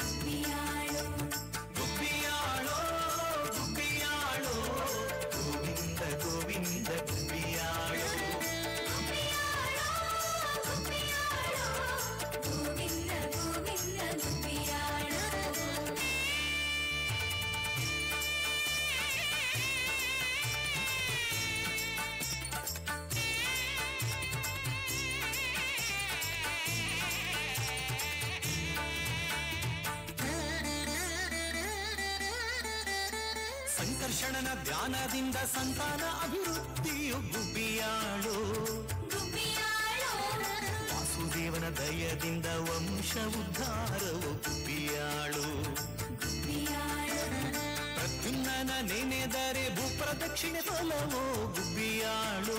ಗುಬ್ಬಿಯಾಳೋ ಗುಬ್ಬಿಯಾಳೋ ಗೋವಿಂದ ಗೋವಿಂದ ಗುಬ್ಬಿಯಾಳು. ಸಂಕರ್ಷಣನ ಧ್ಯಾನದಿಂದ ಸಂತಾನ ಅಭಿವೃದ್ಧಿಯು ಗುಬ್ಬಿಯಾಳು. ವಾಸುದೇವನ ದಯದಿಂದ ವಂಶ ಉದ್ಧಾರವು ಗುಬ್ಬಿಯಾಳು. ಪ್ರದ್ಯುಮ್ನನ ನೆನೆದರೆ ಭೂಪ್ರದಕ್ಷಿಣೆ ಫಲವೋ ಗುಬ್ಬಿಯಾಳು.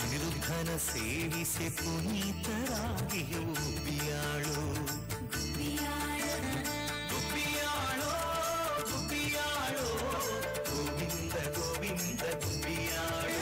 ಅನಿರುದ್ಧನ ಸೇವಿಸಿ ಪುನೀತರಾಗಿಯು ಗುಬ್ಬಿಯಾಳು. ಗುಬ್ಬಿಯಾಳೋ ಗುಬ್ಬಿಯಾಳೋ ಗೋವಿಂದ ಗೋವಿಂದ ಗುಬ್ಬಿಯಾಳು.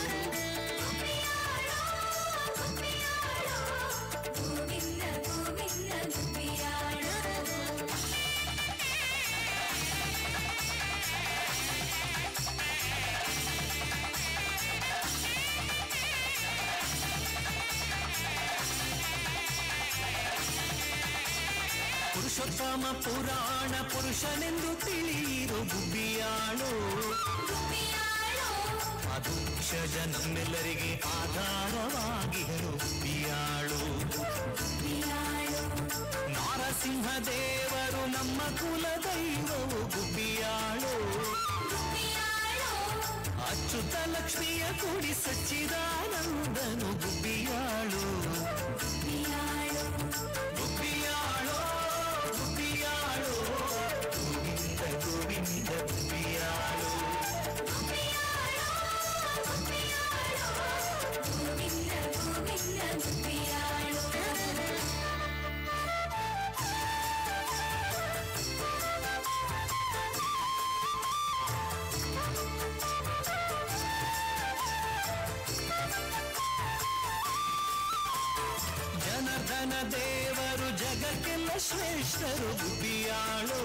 ಪುರುಷೋತ್ತಮ ಪುರಾಣ ಪುರುಷನೆಂದು ತಿಳಿಯಿರು ಗುಬ್ಬಿಯಾಳು. ಅದುಕ್ಷಜ ನಮ್ಮೆಲ್ಲರಿಗೆ ಆಧಾರವಾಗಿರು ಗುಬ್ಬಿಯಾಳು. ನಾರಸಿಂಹ ದೇವರು ನಮ್ಮ ಕುಲ ದೈವವು ಗುಬ್ಬಿಯಾಳು. ಅಚ್ಯುತ ಲಕ್ಷ್ಮಿಯ ಕೂಡಿ ಸಚ್ಚಿದಾನಂದನು ಗುಬ್ಬಿಯಾಳು. ಗುಬ್ಬಿಯಾಳೋ ಗುಬ್ಬಿಯಾಳೋ ಗೋವಿಂದ ಗೋವಿಂದ ಗುಬ್ಬಿಯಾಳು. ಜನಾರ್ದನ ದೇವರು ಜಗಕ್ಕೆಲ್ಲ ಶ್ರೇಷ್ಠರು ಗುಬ್ಬಿಯಾಳು.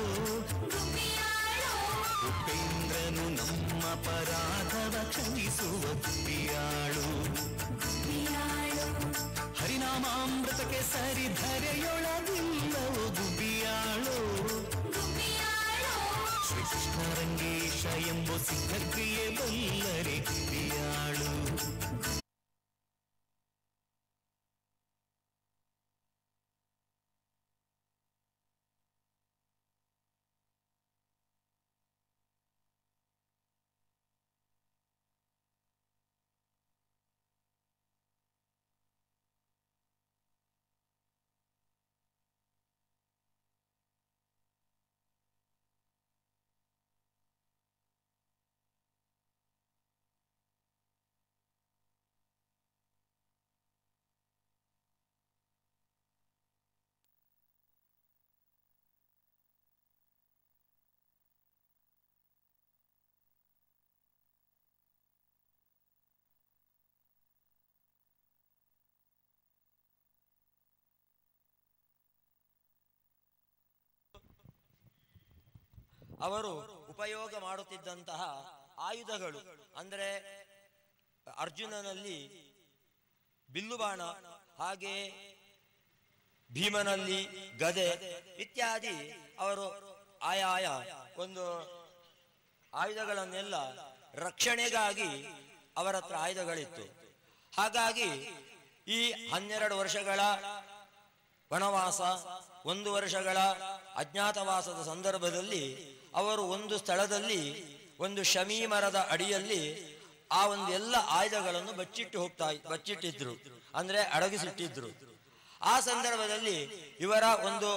ಅವನು ನಮ್ಮ ಪರಾಧವ ಕ್ಷಮಿಸುವ ಗುಬ್ಬಿಯಾಳು. ಹರಿನಾಮಾಮೃತಕ್ಕೆ ಸರಿಧರೆಯೊಳಗಿಲ್ಲವೋ ಗುಬ್ಬಿಯಾಳು. ಶ್ರೀಕೃಷ್ಣ ರಂಗೇಶ ಎಂಬ ಸಿದ್ಧಕ್ರಿಯೆ ಬಲ್ಲರೆ ಗುಬ್ಬಿಯಾಳು. ಅವರು ಉಪಯೋಗ ಮಾಡುತ್ತಿದ್ದಂತಹ ಆಯುಧಗಳು ಅಂದರೆ ಅರ್ಜುನನಲ್ಲಿ ಬಿಲ್ಲುಬಾಣ, ಹಾಗೆ ಭೀಮನಲ್ಲಿ ಗದೆ ಇತ್ಯಾದಿ ಅವರು ಆಯಾಯ ಒಂದು ಆಯುಧಗಳನ್ನೆಲ್ಲ ರಕ್ಷಣೆಗಾಗಿ ಅವರ ಹತ್ರ ಆಯುಧಗಳಿತ್ತು. ಹಾಗಾಗಿ ಈ 12 ವರ್ಷಗಳ ವನವಾಸ, 1 ವರ್ಷಗಳ ಅಜ್ಞಾತವಾಸದ ಸಂದರ್ಭದಲ್ಲಿ ಅವರು ಒಂದು ಸ್ಥಳದಲ್ಲಿ ಒಂದು ಶಮೀ ಮರದ ಅಡಿಯಲ್ಲಿ ಆ ಒಂದು ಎಲ್ಲ ಆಯುಧಗಳನ್ನು ಬಚ್ಚಿಟ್ಟಿದ್ರು, ಅಂದ್ರೆ ಅಡಗಿಸಿಟ್ಟಿದ್ರು. ಆ ಸಂದರ್ಭದಲ್ಲಿ ಇವರ ಒಂದು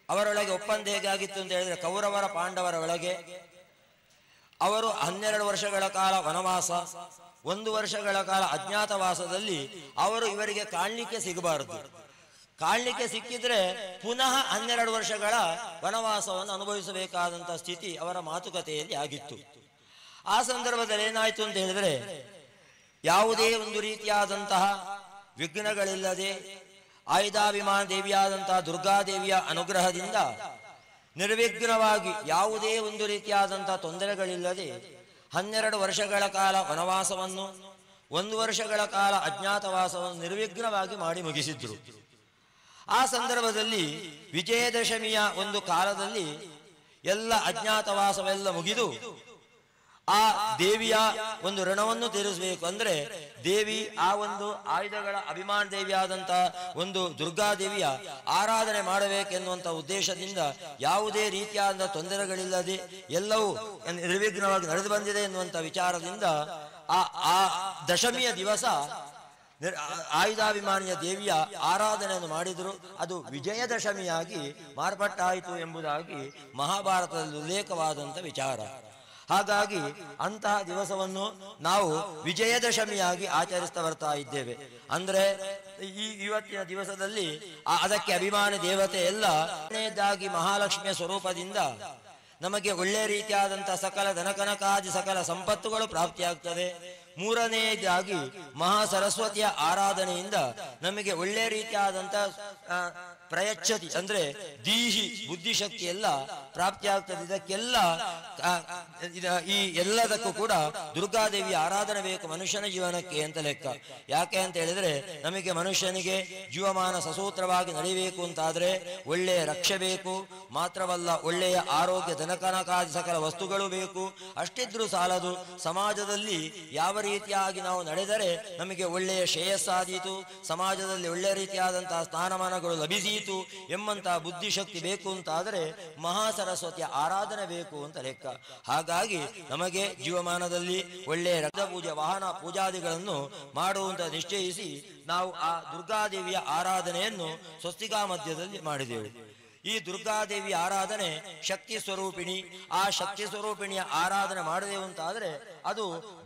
ಅವರೊಳಗೆ ಒಪ್ಪಂದ ಹೇಗಾಗಿತ್ತು ಅಂತ ಹೇಳಿದ್ರೆ, ಕೌರವರ ಪಾಂಡವರ ಒಳಗೆ ಅವರು 12 ವರ್ಷಗಳ ಕಾಲ ವನವಾಸ, 1 ವರ್ಷಗಳ ಕಾಲ ಅಜ್ಞಾತವಾಸದಲ್ಲಿ ಅವರು ಇವರಿಗೆ ಕಾಣಲಿಕ್ಕೆ ಸಿಗಬಾರದು. ಕಾಣಲಿಕ್ಕೆ ಸಿಕ್ಕಿದ್ರೆ ಪುನಃ 12 ವರ್ಷಗಳ ವನವಾಸವನ್ನು ಅನುಭವಿಸಬೇಕಾದಂತ ಸ್ಥಿತಿ ಅವರ ಮಾತುಕತೆಯಲ್ಲಿ ಆಗಿತ್ತು. ಆ ಸಂದರ್ಭದಲ್ಲಿ ಏನಾಯ್ತು ಅಂತ ಹೇಳಿದ್ರೆ, ಯಾವುದೇ ಒಂದು ರೀತಿಯಾದಂತಹ ವಿಘ್ನಗಳಿಲ್ಲದೆ ಆಯುಧಾಭಿಮಾನ ದೇವಿಯಾದಂತಹ ದುರ್ಗಾದೇವಿಯ ಅನುಗ್ರಹದಿಂದ ನಿರ್ವಿಘ್ನವಾಗಿ ಯಾವುದೇ ಒಂದು ರೀತಿಯಾದಂತಹ ತೊಂದರೆಗಳಿಲ್ಲದೆ 12 ವರ್ಷಗಳ ಕಾಲ ವನವಾಸವನ್ನು, 1 ವರ್ಷಗಳ ಕಾಲ ಅಜ್ಞಾತವಾಸವನ್ನು ನಿರ್ವಿಘ್ನವಾಗಿ ಮಾಡಿ ಮುಗಿಸಿದ್ರು. ಆ ಸಂದರ್ಭದಲ್ಲಿ ವಿಜಯದಶಮಿಯ ಒಂದು ಕಾಲದಲ್ಲಿ ಎಲ್ಲ ಅಜ್ಞಾತವಾಸವೆಲ್ಲ ಮುಗಿದು ಆ ದೇವಿಯ ಒಂದು ಋಣವನ್ನು ತೀರಿಸಬೇಕು. ಅಂದ್ರೆ ದೇವಿ ಆ ಒಂದು ಆಯುಧಗಳ ಅಭಿಮಾನ ದೇವಿಯಾದಂತ ಒಂದು ದುರ್ಗಾದೇವಿಯ ಆರಾಧನೆ ಮಾಡಬೇಕೆನ್ನುವಂತ ಉದ್ದೇಶದಿಂದ ಯಾವುದೇ ರೀತಿಯಾದ ತೊಂದರೆಗಳಿಲ್ಲದೆ ಎಲ್ಲವೂ ನಿರ್ವಿಘ್ನವಾಗಿ ನಡೆದು ಬಂದಿದೆ ಎನ್ನುವಂತ ವಿಚಾರದಿಂದ ಆ ದಶಮಿಯ ದಿವಸ ಆಯುಧಾಭಿಮಾನಿಯ ದೇವಿಯ ಆರಾಧನೆಯನ್ನು ಮಾಡಿದರು. ಅದು ವಿಜಯದಶಮಿಯಾಗಿ ಮಾರ್ಪಟ್ಟಾಯಿತು ಎಂಬುದಾಗಿ ಮಹಾಭಾರತದಲ್ಲಿ ಉಲ್ಲೇಖವಾದಂಥ ವಿಚಾರ. ಹಾಗಾಗಿ ಅಂತಹ ದಿವಸವನ್ನು ನಾವು ವಿಜಯದಶಮಿಯಾಗಿ ಆಚರಿಸ್ತಾ ಬರ್ತಾ ಇದ್ದೇವೆ. ಅಂದ್ರೆ ಇವತ್ತಿನ ದಿವಸದಲ್ಲಿ ಅದಕ್ಕೆ ಅಭಿಮಾನಿ ದೇವತೆ ಎಲ್ಲ ಮಹಾಲಕ್ಷ್ಮಿಯ ಸ್ವರೂಪದಿಂದ ನಮಗೆ ಒಳ್ಳೆ ರೀತಿಯಾದಂತಹ ಸಕಲ ಧನಕನಕಾದಿ ಸಕಲ ಸಂಪತ್ತುಗಳು ಪ್ರಾಪ್ತಿಯಾಗ್ತದೆ. ಮೂರನೆಯದಾಗಿ ಮಹಾ ಸರಸ್ವತಿಯ ಆರಾಧನೆಯಿಂದ ನಮಗೆ ಒಳ್ಳೆ ರೀತಿಯಾದಂತ ಪ್ರಯಚ್ಛತಿ ಅಂದ್ರೆ ದೀಹಿ ಬುದ್ಧಿಶಕ್ತಿ ಎಲ್ಲ ಪ್ರಾಪ್ತಿಯಾಗ್ತದೆ. ಇದಕ್ಕೆಲ್ಲ ಈ ಎಲ್ಲದಕ್ಕೂ ಕೂಡ ದುರ್ಗಾದೇವಿಯ ಆರಾಧನೆ ಬೇಕು ಮನುಷ್ಯನ ಜೀವನಕ್ಕೆ ಅಂತ ಲೆಕ್ಕ. ಯಾಕೆ ಅಂತ ಹೇಳಿದ್ರೆ, ನಮಗೆ ಮನುಷ್ಯನಿಗೆ ಜೀವಮಾನ ಸಸೂತ್ರವಾಗಿ ನಡೆಯಬೇಕು ಅಂತಾದ್ರೆ ಒಳ್ಳೆಯ ರಕ್ಷೆ ಬೇಕು, ಮಾತ್ರವಲ್ಲ ಒಳ್ಳೆಯ ಆರೋಗ್ಯ ಧನಕನಕಾದಿ ಸಕಲ ವಸ್ತುಗಳು ಬೇಕು. ಅಷ್ಟಿದ್ರೂ ಸಾಲದು, ಸಮಾಜದಲ್ಲಿ ಯಾವ ರೀತಿಯಾಗಿ ನಾವು ನಡೆದರೆ ನಮಗೆ ಒಳ್ಳೆಯ ಶ್ರೇಯಸ್ಸಾದೀತು, ಸಮಾಜದಲ್ಲಿ ಒಳ್ಳೆಯ ರೀತಿಯಾದಂತಹ ಸ್ಥಾನಮಾನಗಳು ಲಭಿಸೀತು ಎಂಬಂತಹ ಬುದ್ಧಿಶಕ್ತಿ ಬೇಕು ಅಂತಾದರೆ ಮಹಾ ಸರಸ್ವತಿಯ ಆರಾಧನೆ ಬೇಕು ಅಂತ ಲೆಕ್ಕ. ಹಾಗಾಗಿ ನಮಗೆ ಜೀವಮಾನದಲ್ಲಿ ಒಳ್ಳೆಯ ರಕ್ತ ಪೂಜೆ, ವಾಹನ ಪೂಜಾದಿಗಳನ್ನು ಮಾಡುವಂತ ನಿಶ್ಚಯಿಸಿ ನಾವು ಆ ದುರ್ಗಾದೇವಿಯ ಆರಾಧನೆಯನ್ನು ಸ್ವಸ್ತಿಕಾ ಮಧ್ಯದಲ್ಲಿ ಮಾಡಿದೆವು. ಈ ದುರ್ಗಾದೇವಿಯ ಆರಾಧನೆ ಶಕ್ತಿ ಸ್ವರೂಪಿಣಿ. ಆ ಶಕ್ತಿ ಸ್ವರೂಪಿಣಿಯ ಆರಾಧನೆ ಮಾಡಿದೆವು ಅಂತಾದ್ರೆ ಅದು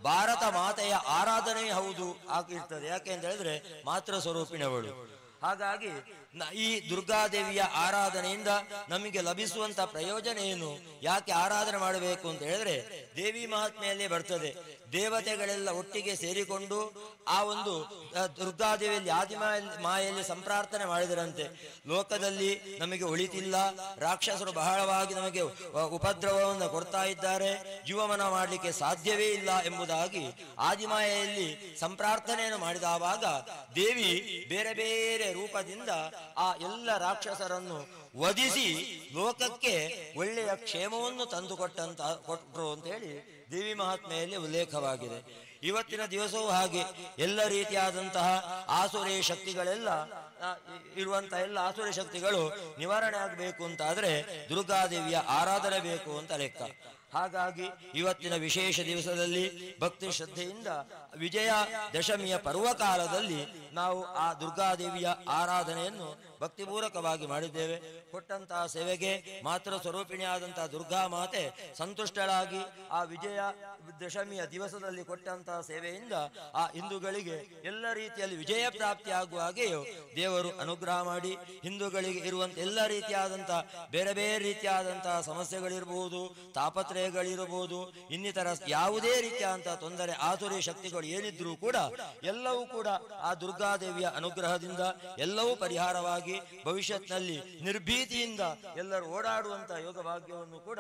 ಭಾರತ ಮಾತೆಯ ಆರಾಧನೆ ಹೌದು ಆಗಿರ್ತದೆ. ಯಾಕೆ ಅಂತ ಹೇಳಿದ್ರೆ ಮಾತೃ ಸ್ವರೂಪಿಣವಳು. ಹಾಗಾಗಿ ಈ ದುರ್ಗಾದೇವಿಯ ಆರಾಧನೆಯಿಂದ ನಮಗೆ ಲಭಿಸುವಂತ ಪ್ರಯೋಜನ ಏನು, ಯಾಕೆ ಆರಾಧನೆ ಮಾಡಬೇಕು ಅಂತ ಹೇಳಿದ್ರೆ ದೇವಿ ಮಹಾತ್ಮೆಯಲ್ಲೇ ಬರ್ತದೆ. ದೇವತೆಗಳೆಲ್ಲ ಒಟ್ಟಿಗೆ ಸೇರಿಕೊಂಡು ಆ ಒಂದು ದುರ್ಗಾದೇವಿಯಲ್ಲಿ ಮಾಯಲ್ಲಿ ಸಂಪ್ರಾರ್ಥನೆ ಮಾಡಿದರಂತೆ. ಲೋಕದಲ್ಲಿ ನಮಗೆ ಒಳಿತಿಲ್ಲ, ರಾಕ್ಷಸರು ಬಹಳವಾಗಿ ನಮಗೆ ಉಪದ್ರವವನ್ನು ಕೊಡ್ತಾ ಇದ್ದಾರೆ, ಜೀವಮನ ಮಾಡಲಿಕ್ಕೆ ಸಾಧ್ಯವೇ ಇಲ್ಲ ಎಂಬುದಾಗಿ ಆದಿಮಾಯಲ್ಲಿ ಸಂಪ್ರಾರ್ಥನೆಯನ್ನು ಮಾಡಿದವಾಗ ದೇವಿ ಬೇರೆ ಬೇರೆ ರೂಪದಿಂದ ಆ ಎಲ್ಲ ರಾಕ್ಷಸರನ್ನು ವಧಿಸಿ ಲೋಕಕ್ಕೆ ಒಳ್ಳೆಯ ಕ್ಷೇಮವನ್ನು ತಂದು ಕೊಟ್ಟರು ಅಂತ ಹೇಳಿ ದೇವಿ ಮಹಾತ್ಮೆಯಲ್ಲಿ ಉಲ್ಲೇಖವಾಗಿದೆ. ಇವತ್ತಿನ ದಿವಸವೂ ಹಾಗೆ ಎಲ್ಲ ರೀತಿಯಾದಂತಹ ಆಸುರಿ ಶಕ್ತಿಗಳೆಲ್ಲ ಇರುವಂತಹ ಎಲ್ಲ ಆಸುರಿ ಶಕ್ತಿಗಳು ನಿವಾರಣೆ ಆಗಬೇಕು ಅಂತಾದ್ರೆ ದುರ್ಗಾದೇವಿಯ ಆರಾಧನೆ ಬೇಕು ಅಂತ ಲೆಕ್ಕ. ಹಾಗಾಗಿ ಇವತ್ತಿನ ವಿಶೇಷ ದಿವಸದಲ್ಲಿ ಭಕ್ತಿ ಶ್ರದ್ಧೆಯಿಂದ ವಿಜಯ ದಶಮಿಯ ಪರ್ವಕಾಲದಲ್ಲಿ ನಾವು ಆ ದುರ್ಗಾದೇವಿಯ ಆರಾಧನೆಯನ್ನು ಭಕ್ತಿಪೂರ್ವಕವಾಗಿ ಮಾಡಿದ್ದೇವೆ. ಕೊಟ್ಟಂತಹ ಸೇವೆಗೆ ಮಾತೃ ಸ್ವರೂಪಿಣಿಯಾದಂತಹ ದುರ್ಗಾ ಮಾತೆ ಸಂತುಷ್ಟಳಾಗಿ ಆ ವಿಜಯ ದಶಮಿಯ ದಿವಸದಲ್ಲಿ ಕೊಟ್ಟಂತಹ ಸೇವೆಯಿಂದ ಆ ಹಿಂದೂಗಳಿಗೆ ಎಲ್ಲ ರೀತಿಯಲ್ಲಿ ವಿಜಯ ಪ್ರಾಪ್ತಿಯಾಗುವ ಹಾಗೆಯೂ ದೇವರು ಅನುಗ್ರಹ ಮಾಡಿ ಹಿಂದೂಗಳಿಗೆ ಇರುವಂತ ಎಲ್ಲ ರೀತಿಯಾದಂತಹ ಬೇರೆ ಬೇರೆ ರೀತಿಯಾದಂತಹ ಸಮಸ್ಯೆಗಳಿರಬಹುದು, ತಾಪತ್ರಯಗಳಿರಬಹುದು, ಇನ್ನಿತರ ಯಾವುದೇ ರೀತಿಯಾದಂತಹ ತೊಂದರೆ ಆಸುರಿ ಶಕ್ತಿಗಳು ಏನಿದ್ರೂ ಕೂಡ ಎಲ್ಲವೂ ಕೂಡ ಆ ದುರ್ಗಾದೇವಿಯ ಅನುಗ್ರಹದಿಂದ ಎಲ್ಲವೂ ಪರಿಹಾರವಾಗಿ ಭವಿಷ್ಯತ್ನಲ್ಲಿ ನಿರ್ಭೀತಿಯಿಂದ ಎಲ್ಲರೂ ಓಡಾಡುವಂತಹ ಯೋಗ ಭಾಗ್ಯವನ್ನು ಕೂಡ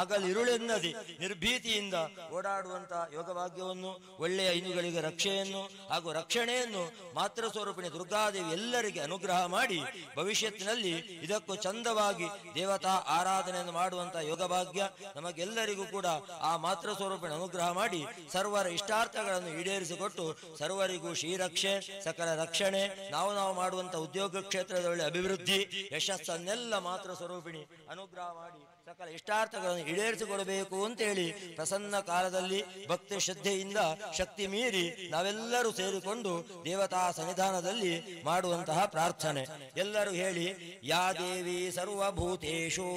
ಹಗಲಿರುಳೆನ್ನದೆ ನಿರ್ಭೀತಿಯಿಂದ ಓಡಾಡುವಂತಹ ಯೋಗ ಭಾಗ್ಯವನ್ನು, ಒಳ್ಳೆಯ ಹಿಂದೂಗಳಿಗೆ ರಕ್ಷೆಯನ್ನು ಹಾಗೂ ರಕ್ಷಣೆಯನ್ನು ಮಾತೃ ಸ್ವರೂಪಿಣಿ ದುರ್ಗಾದೇವಿ ಎಲ್ಲರಿಗೆ ಅನುಗ್ರಹ ಮಾಡಿ ಭವಿಷ್ಯತ್ತಿನಲ್ಲಿ ಇದಕ್ಕೂ ಚಂದವಾಗಿ ದೇವತಾ ಆರಾಧನೆಯನ್ನು ಮಾಡುವಂತಹ ಯೋಗ ಭಾಗ್ಯ ನಮಗೆಲ್ಲರಿಗೂ ಕೂಡ ಆ ಮಾತೃ ಸ್ವರೂಪಿಣಿ ಅನುಗ್ರಹ ಮಾಡಿ ಸರ್ವರ ಇಷ್ಟಾರ್ಥಗಳನ್ನು ಈಡೇರಿಸಿಕೊಟ್ಟು ಸರ್ವರಿಗೂ ಶ್ರೀರಕ್ಷೆ ಸಕಲ ರಕ್ಷಣೆ, ನಾವು ಮಾಡುವಂತಹ ಉದ್ಯೋಗ ಕ್ಷೇತ್ರದ ಒಳ್ಳೆ ಅಭಿವೃದ್ಧಿ ಯಶಸ್ಸನ್ನೆಲ್ಲ ಮಾತೃ ಸ್ವರೂಪಿಣಿ ಅನುಗ್ರಹ ಮಾಡಿ ಸಕಲ ಇಷ್ಟಾರ್ಥಗಳನ್ನು ಈಡೇರಿಸಿಕೊಡಬೇಕು ಅಂತೇಳಿ ಪ್ರಸನ್ನ ಕಾಲದಲ್ಲಿ ಭಕ್ತಿ ಶ್ರದ್ಧೆಯಿಂದ ಶಕ್ತಿ ಮೀರಿ ನಾವೆಲ್ಲರೂ ಸೇರಿಕೊಂಡು ದೇವತಾ ಸನ್ನಿಧಾನದಲ್ಲಿ ಮಾಡುವಂತಹ ಪ್ರಾರ್ಥನೆ ಎಲ್ಲರೂ ಹೇಳಿ. ಯಾ ದೇವಿ ಸರ್ವಭೂತೇಷು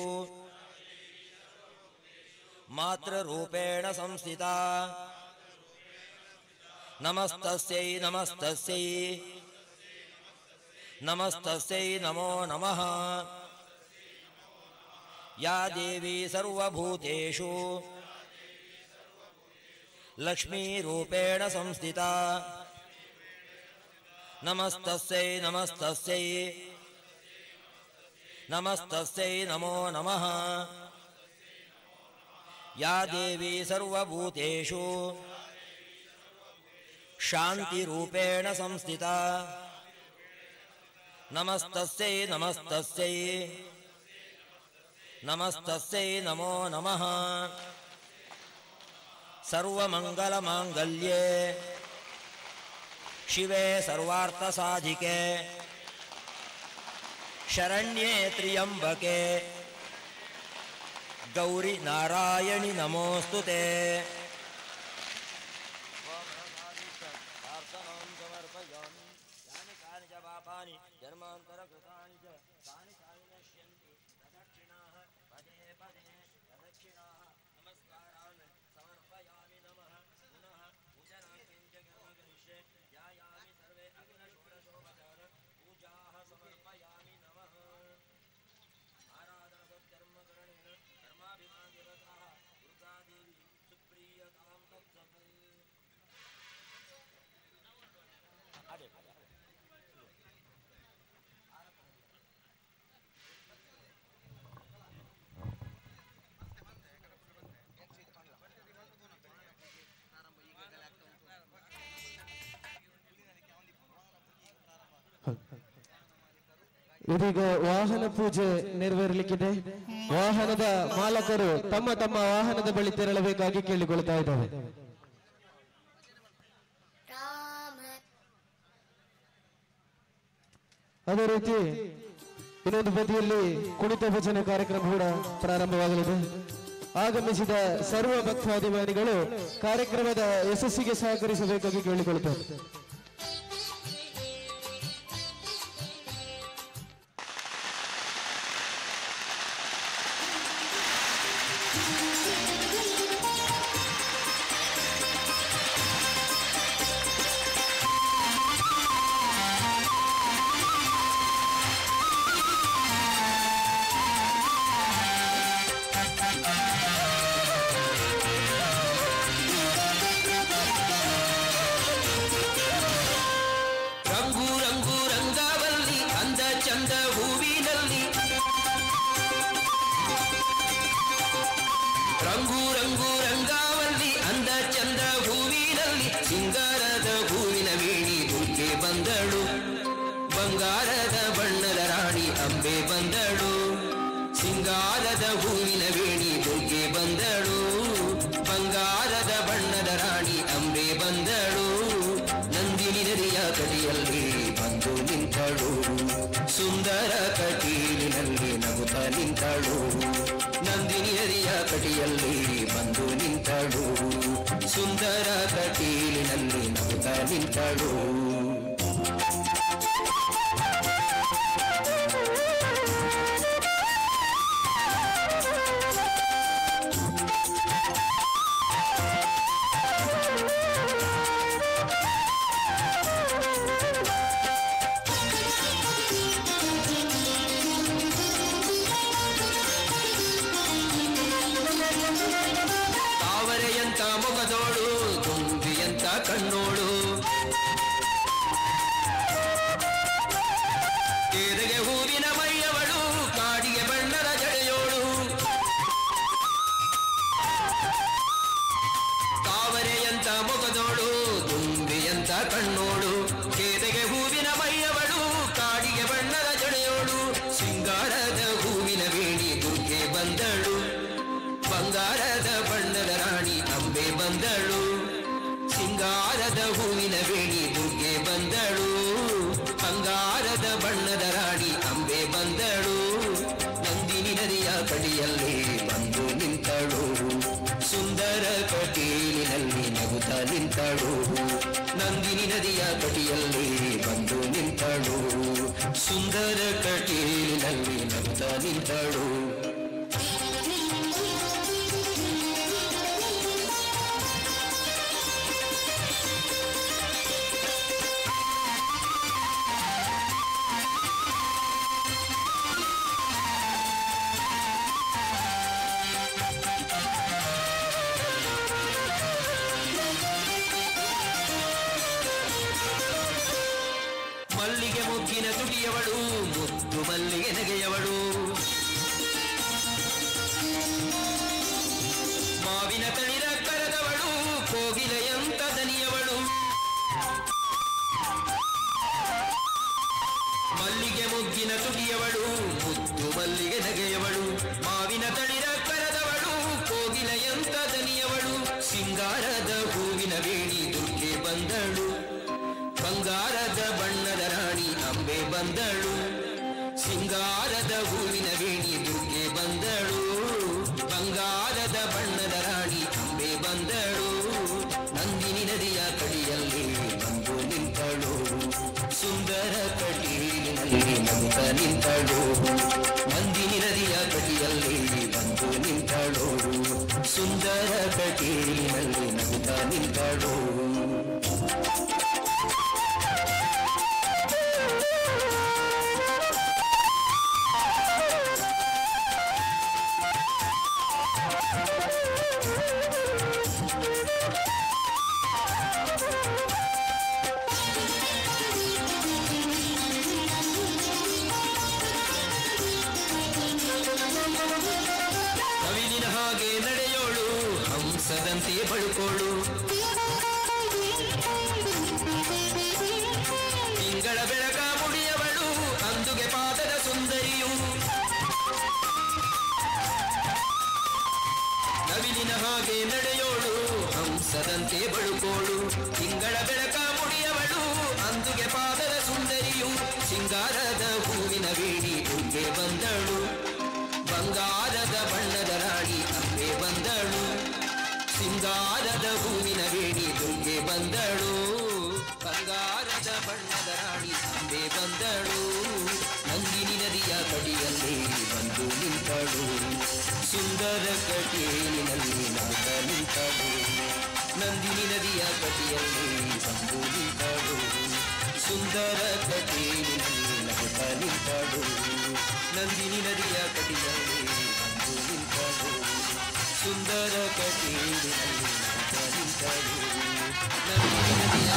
ಮಾತೃರೂಪೇಣ ಸಂಸ್ಥಿತಾ ನಮಸ್ತಸ್ಯೈ ನಮಸ್ತಸ್ಯೈ ನಮಸ್ತಸ್ಯೈ ನಮೋ ನಮಃ. ಯಾ ದೇವಿ ಸರ್ವಭೂತೇಷು ಲಕ್ಷ್ಮೀರೂಪೇಣ ಸಂಸ್ಥಿತಾ ನಮಸ್ತಸ್ಯೈ ನಮಸ್ತಸ್ಯೈ ನಮಸ್ತಸ್ಯೈ ನಮೋ ನಮಃ. ಯಾ ದೇವಿ ಸರ್ವಭೂತೇಷು ಶಾಂತಿರೂಪೇಣ ಸಂಸ್ಥಿತಾ ನಮಸ್ತಸ್ಯೈ ನಮಸ್ತಸ್ಯೈ ನಮಸ್ತಸ್ಯೈ ನಮೋ ನಮಃ. ಸರ್ವಮಂಗಲಮಾಂಗಲ್ಯೆ ಶಿವೆ ಸರ್ವಾರ್ಥಸಾಧಿಕೆ ಶರಣ್ಯೇ ತ್ರ್ಯಂಬಕೆ ಗೌರಿ ನಾರಾಯಣಿ ನಮೋಸ್ತುತೆ. ಜನ್ಮಾಂತರ ಕೃತಾನಿ ಚ ತಾನಿ ತಾನಿ ನಶ್ಯಂತಿ ಪ್ರದಕ್ಷಿಣಾಃ ಪದೇ ಪದೇ ಪ್ರದಕ್ಷಿಣಾಃ ನಮಸ್ಕಾರಾನ್ ಸಮರ್ಪಯಾಮಿ ನಮಃ. ಪುನಃ ಪೂಜನಾಂಚ ಕರ್ಮ ಕರಿಷ್ಯೆ ಧ್ಯಾಯಾಮಿ ಸರ್ವೇ ಅಗ್ನ ಷೋಡಶೋಪಚಾರ ಪೂಜಾಃ ಸಮರ್ಪಯಾಮಿ ನಮಃ. ಆರಾಧನ ಸತ್ಕರ್ಮ ಕರಣೇನ ಕರ್ಮಾಭಿಮಾನಿರತಃ ದುರ್ಗಾದೇವಿ ಸುಪ್ರೀಯತಾಂ ತತ್ಸತ್. ಅದೇ ಇದೀಗ ವಾಹನ ಪೂಜೆ ನೆರವೇರಲಿಕ್ಕಿದೆ. ವಾಹನದ ಮಾಲಕರು ತಮ್ಮ ತಮ್ಮ ವಾಹನದ ಬಳಿ ತೆರಳಬೇಕಾಗಿ ಕೇಳಿಕೊಳ್ತಾ ಇದ್ದಾರೆ. ಅದೇ ರೀತಿ ಇನ್ನೊಂದು ಬದಿಯಲ್ಲಿ ಕುಣಿತ ಭಜನೆ ಕಾರ್ಯಕ್ರಮ ಕೂಡ ಪ್ರಾರಂಭವಾಗಲಿದೆ. ಆಗಮಿಸಿದ ಸರ್ವ ಭಕ್ತಾಭಿಮಾನಿಗಳು ಕಾರ್ಯಕ್ರಮದ ಯಶಸ್ಸಿಗೆ ಸಹಕರಿಸಬೇಕಾಗಿ ಕೇಳಿಕೊಳ್ತಾರೆ. ಬಂದಳು ಬಂಗಾರದ ಬಣ್ಣದ ರಾಣಿ ಅಂಬೆ ಬಂದಳು ಸಿಂಗಾರದ ಹೂವಿನ ವೇಣಿ ದುರ್ಗೆ ಬಂದಳು ಬಂಗಾರದ ಬಣ್ಣದ ರಾಣಿ ಅಂಬೆ ಬಂದಳು ನಂದಿನಿ ನದಿಯ ಕಟಿಯಲ್ಲಿ ಬಂದು ನಿಂತಳು ಸುಂದರ ಕಟೀಲಿನಲ್ಲಿ ನಗುತ್ತ ನಿಂತಳು ನಂದಿನಿ ನದಿಯ ಕಟಿಯಲ್ಲಿ ಬಂದು ನಿಂತಳು ಸುಂದರ ಕಟೀಲಿನಲ್ಲಿ ನಗುತ್ತ ನಿಂತಳು ತಾವರೆಯಂತ ಮೊಗದೋಳು ದುಂಬಿಯಂತ ಕಣ್ಣೋಳು ಕೇದಗೆ ಹೂವಿನ ಮೈಯವಳು ಕಾಡಿಗೆ ಬಣ್ಣದ ಜಡೆಯೋಳು ತಾವರೆಯಂತ ಮೊಗದೋಳು ದುಂಬಿಯಂತ ಕಣ್ಣೋಳು ಕೇದಗೆ ಹೂವಿನ ಮೈಯವಳು ಕಾಡಿಗೆ ಬಣ್ಣದ ಜಡೆಯೋಳು ಸಿಂಗಾರದ ಹೂವಿನ ವೇಣಿ ದುರ್ಗೆ ಬಂದಳು ಬಂಗಾರದ ಬಣ್ಣದ ರಾಣಿ ಅಂಬೆ ಬಂದಳು ಸಿಂಗಾರದ ಹೂವಿನ ವೇಣಿ ದುರ್ಗೆ ಬಂದಳು ಬಂಗಾರದ ಬಣ್ಣದ ರಾಣಿ ಅಂಬೆ ಬಂದಳು ನಂದಿನಿ ನದಿಯ ಕಡಿಯಲ್ಲಿ ಬಂದು ನಿಂತಳು ಸುಂದರ ಕಟೀಲಿನಲ್ಲಿ ನಗುತ್ತ ನಿಂತಳು ನಂದಿನಿ ನದಿಯ ಕಟಿಯಲ್ಲಿ ಬಂದು ನಿಂತಳು ಸುಂದರ ಕಟೀಲಿನಲ್ಲಿ ನಗುತ್ತ ನಿಂತಳು ಮಲ್ಲಿಗೆ ಮುಗ್ಗಿನ ತುಟಿಯವಳು ಮುದ್ದು ಮಲ್ಲಿಗೆ ನಗೆಯವಳು ಮಾವಿನ ತಳಿರ ಕರದವಳು ಕೋಗಿಲೆಯಂತ ದನಿಯವಳು ಮಲ್ಲಿಗೆ ಮುಗ್ಗಿನ ತುಟಿಯವಳು ಮುದ್ದು ಮಲ್ಲಿಗೆ ನಗೆಯವಳು ಮಾವಿನ ತಳಿರ ಕರದವಳು ಕೋಗಿಲೆಯಂತ ದನಿಯವಳು ಸಿಂಗಾರದ ಹೂವಿನ ವೇಣಿ ದುರ್ಗೆ ಬಂದಳು ಬಂಗಾರದ ಬಣ್ಣದ ರಾಣಿ ಅಂಬೆ ಬಂದಳು ಸಿಂಗಾರದ ಹೂವಿನ ವೇಣಿ ದುರ್ಗೆ ಬಂದಳು ಬಂಗಾರದ ಬಣ್ಣದ ರಾಣಿ ಅಂಬೆ ಬಂದಳು ನಂದಿನಿ ನದಿಯ ಕಡಿಯಲ್ಲಿ ಬಂದು ನಿಂತಳು ಸುಂದರ ಕಟೀಲಿನಲ್ಲಿ ನಗುತ್ತ ನಿಂತಳು ನಂದಿನಿ ನದಿಯ ಕಡಿಯಲ್ಲಿ ಬಂದು ನಿಂತಳು ಸುಂದರ ಕಟೀಲಿನಲ್ಲಿ ನಗುತ್ತ ನಿಂತಳು ಕವಿಲಿನ ಹಾಗೆ ನಡೆಯೋಳು ಹಂಸದಂತೆ ಬಳುಕೋಳು ತಿಂಗಳ ಬೆಳಕ ಮುಡಿಯವಳು ಅಂದುಗೆ ಪಾದದ ಸುಂದರಿಯು ನವಿಲಿನ ಹಾಗೆ ನಡೆಯೋಳು ಹಂಸದಂತೆ ಬಳುಕೋಳು ತಿಂಗಳ ಬೆಳಕ ಮುಡಿಯವಳು ಅಂದುಗೆ ಪಾದದ ಸುಂದರಿಯು ಸಿಂಗಾರದ ಹೂವಿನ ವೇಣಿ ದುರ್ಗೆ ಬಂದಳು ಬಂಗಾರದ ಬಣ್ಣದ ರಾಣಿ ಅಂಬೆ ಬಂದಳು ಸಿಂಗಾರದ ಹೂವಿನ ವೇಣಿ ದುರ್ಗೆ ಬಂದಳು ಬಂಗಾರದ ಬಣ್ಣದ ರಾಣಿ ಅಂಬೆ ಬಂದಳು ನಂದಿನಿ ನದಿಯ ಕಡಿಯಲ್ಲಿ ಬಂದು ನಿಂತಳು ಸುಂದರ ಕಟೀಲಿನಲ್ಲಿ ನಗುತ್ತ ನಿಂತಳು ನಂದಿನಿ ನದಿಯ ಕಟಿಯಲ್ಲಿ ಬಂದು ನಿಂತಳು ಸುಂದರ ಕಟೀಲಿನಲ್ಲಿ ನಗುತ್ತ ನಿಂತಳು ನಂದಿನಿ ನದಿಯ ಕಟಿಯಲ್ಲಿ ಬಂದು ನಿಂತಳು ಸುಂದರ ಕಟೀಲಿನಲ್ಲಿ ನಗುತ್ತ ನಿಂತಳು ನಂದಿನಿ ನದಿಯ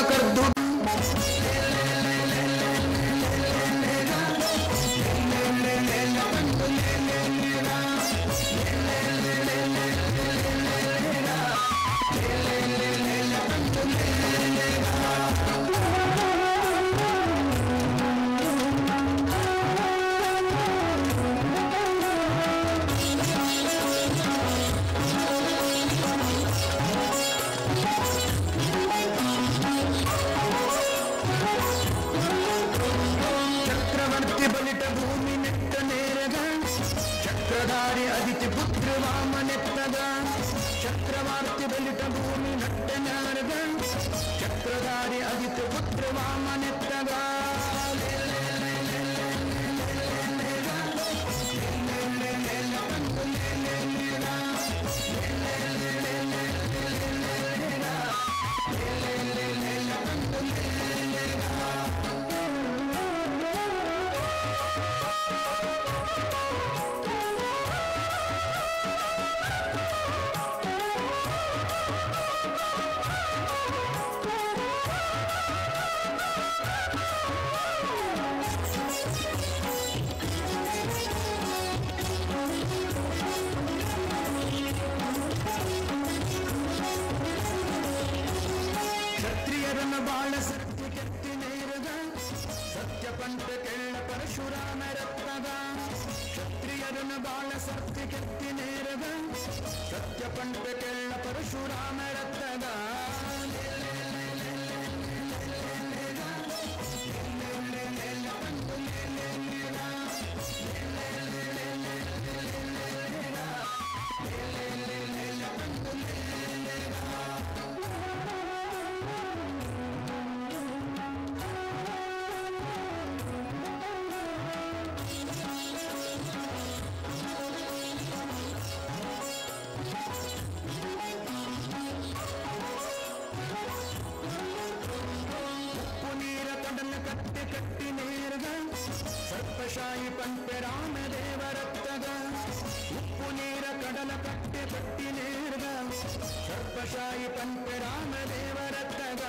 ಕರ್ದು ಚಕ್ರವರ್ತಿ ಬಲಿಟ ಭೂಮಿ ನೆಟ್ಟ ನೇರಗ ಚಕ್ರಧಾರಿ ಅದಿತಿ ಪುತ್ರ ವಾಮನೆತ್ತದ ಚಕ್ರವರ್ತಿ ಬಲಿಟ ಭೂಮಿ ನಟ್ಟ ನೇರಗ ಚಕ್ರಧಾರಿ ಅದಿತಿ ಪುತ್ರ ವಾಮನೆತ್ತದ ಕ್ಷತ್ರಿಯರನ್ನ ಬಾಳ ಸತ್ಯ ಕೆತ್ತಿ ನೇರದ ಸತ್ಯ ಪಂಥ ಕೆಳ್ಳ ಪರಶುರಾಮ ರತ್ನದ ಕ್ಷತ್ರಿಯರನ್ನ ಬಾಳ ಸತ್ಯ ಕೆತ್ತಿ ನೇರದ ಸತ್ಯ ಪಂಥ ಕೆಳ್ಳ ಪರಶುರಾಮ ರತ್ನದ ಉಪ್ಪು ನೀರ ಕಡಲ ಕಟ್ಟಿ ಕಟ್ಟಿ ನೇರದ ಸರ್ಪಶಾಹಿ ಪಂಪೆ ರಾಮದೇವರತ್ತದ ಉಪ್ಪು ನೀರ ಕಡಲ ಕಟ್ಟಿ ಕಟ್ಟಿ ನೇರದ ಸರ್ಪಶಾಹಿ ಪಂಪೆ ರಾಮದೇವರತ್ತದ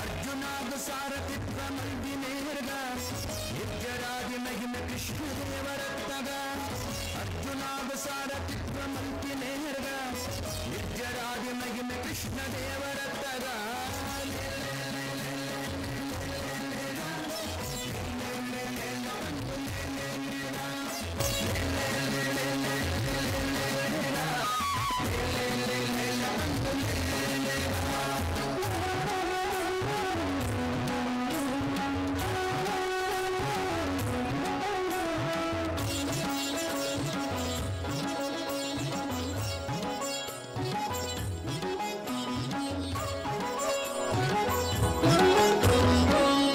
ಅರ್ಜುನಾದ ಸಾರಥಿತ್ವ ಮಲ್ಗಿ ನೇರ್ಗ ನಿತ್ಯರಾಗಿ ಮಹಿಮೆ ಕೃಷ್ಣದೇವರತ್ತಗ ಅರ್ಜುನಾದ ಸಾರಥಿತ್ವ ಮಲ್ಗಿ ನೇರ್ಗ ನಿತ್ಯರಾಗಿ ಮಹಿಮೆ ಕೃಷ್ಣದೇವರತ್ತಗ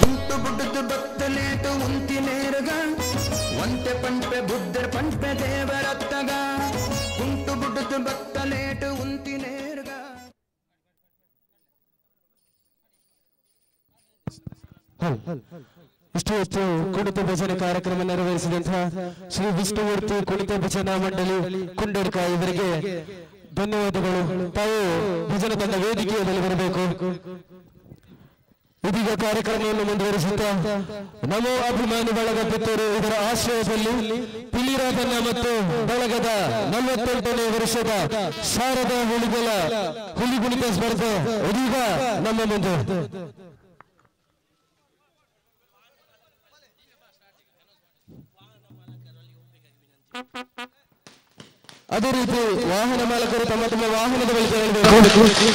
ಉಂಟು ಬುಡ್ಡದು ಬತ್ತಲೇಟು ಉಂತಿ ನೇರಗ ಒಂಟೆ ಪಂಪೆ ಬುದ್ಧರ್ ಪಂಪೆ ದೇವರತ್ತಗ ಉಂಟು ಬುಡ್ಡದು ಬತ್ತಲೇಟು ಉಂತಿ ನೇರಗ ಇಷ್ಟು ಹೊತ್ತು ಕುಣಿತ ಭಜನೆ ಕಾರ್ಯಕ್ರಮ ನೆರವೇರಿಸಿದಂತಹ ಶ್ರೀ ವಿಷ್ಣುಮೂರ್ತಿ ಕುಣಿತ ಭಜನಾ ಮಂಡಳಿ ಕುಂಡಡ್ಕ ಇವರಿಗೆ ಧನ್ಯವಾದಗಳು. ತಾವು ಭಜನೆ ತಂಡ ವೇದಿಕೆಯಲ್ಲಿ ಬರಬೇಕು. ಇದೀಗ ಕಾರ್ಯಕ್ರಮವನ್ನು ಮುಂದುವರಿಸುತ್ತಾ ನಮೋ ಅಭಿಮಾನಿ ಬಳಗ ಪುತ್ತೂರು ಇದರ ಆಶ್ರಯದಲ್ಲಿ ಪಿಲಿರಾಧನ ಮತ್ತು ಬಳಗದ 48ನೇ ವರ್ಷದ ಶಾರದಾ ಹುಲಿಗುಣಿತ ಸ್ಪರ್ಧೆ ಇದೀಗ ನಮ್ಮ ಮುಂದೆ. ಅದೇ ರೀತಿ ವಾಹನ ಮಾಲಕರು ತಮ್ಮ ತಮ್ಮ ವಾಹನದ ಬಳಿಕ ಹೇಳಬೇಕು.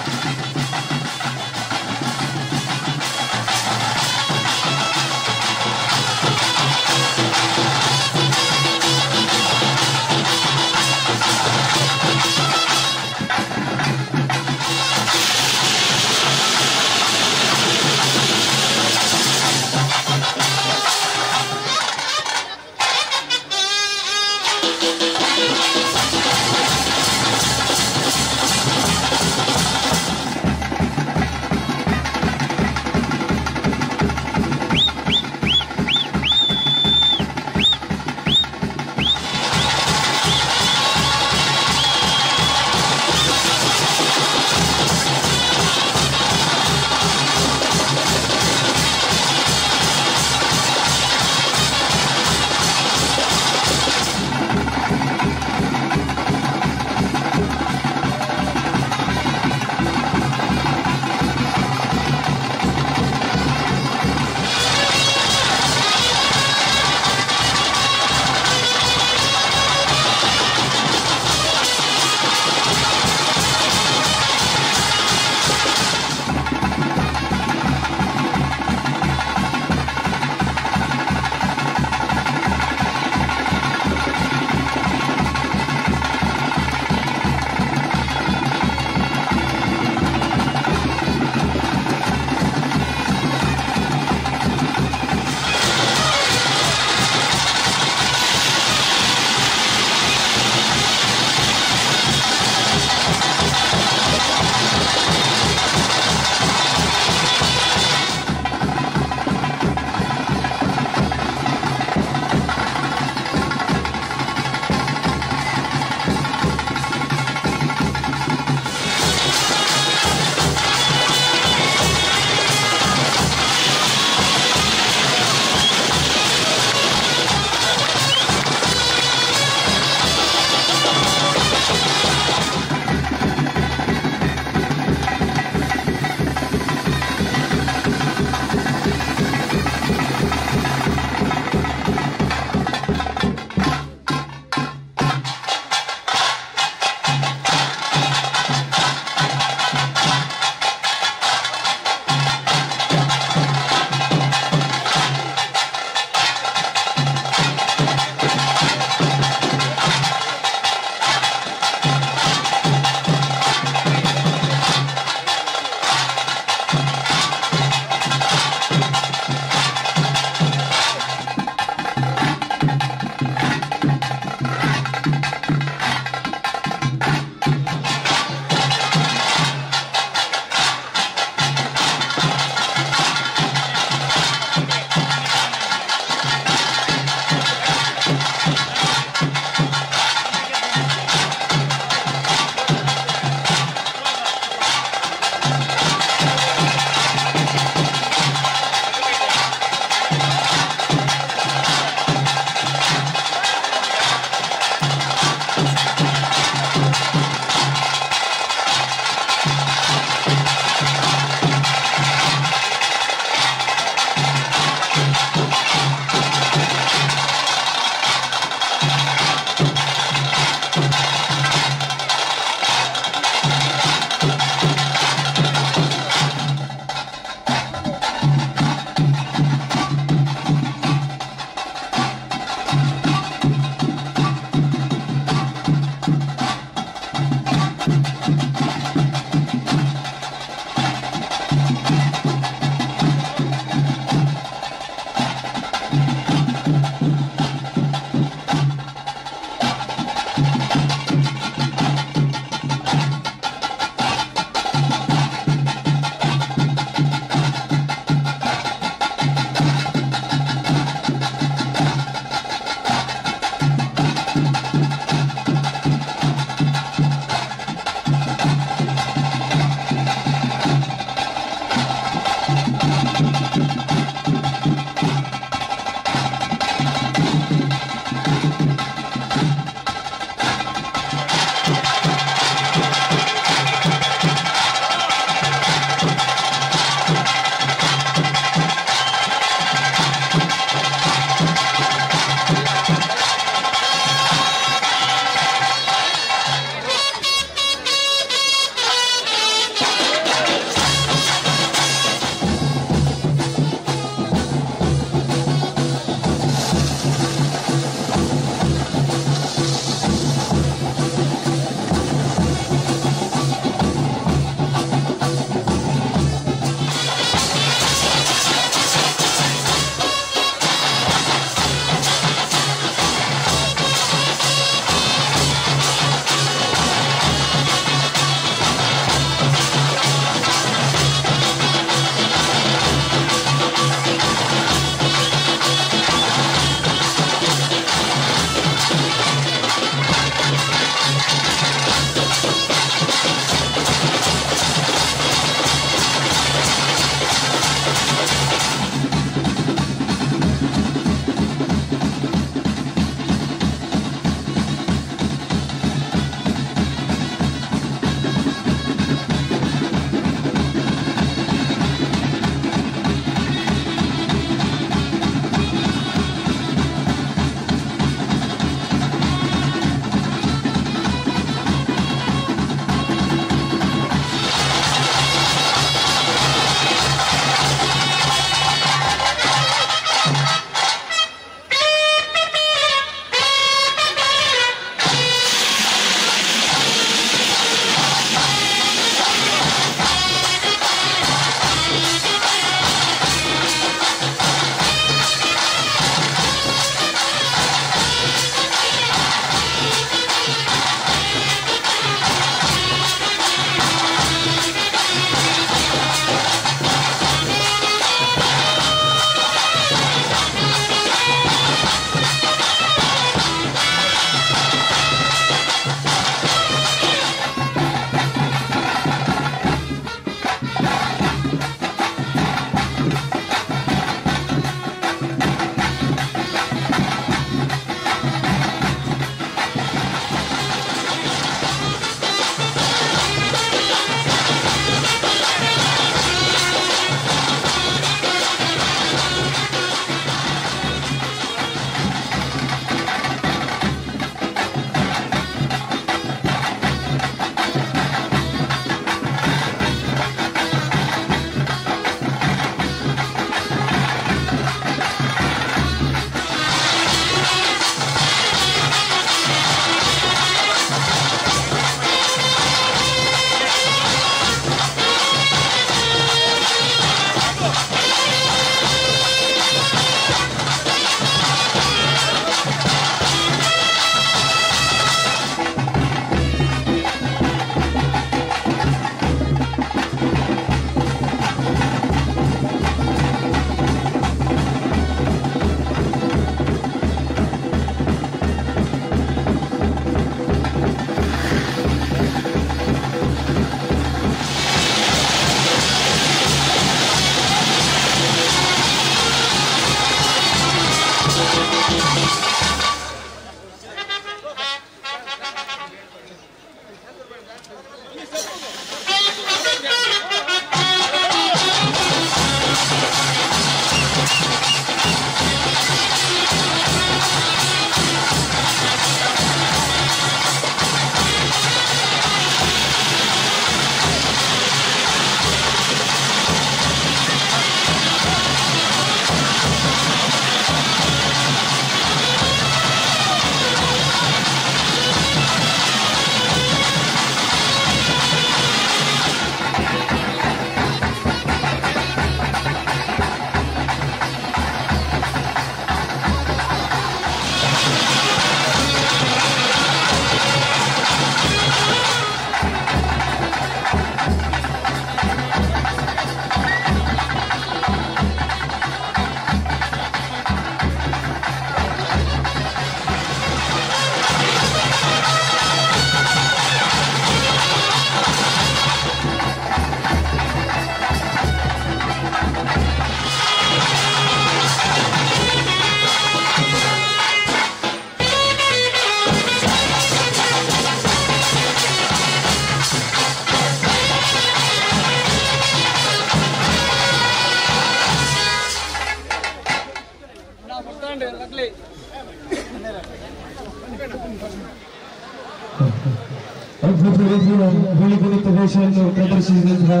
ಅದ್ಭುತ ರೀತಿಯ ಹುಲಿ ಕುಣಿತ ವೇಷವನ್ನು ಪ್ರದರ್ಶಿಸಿದಂತಹ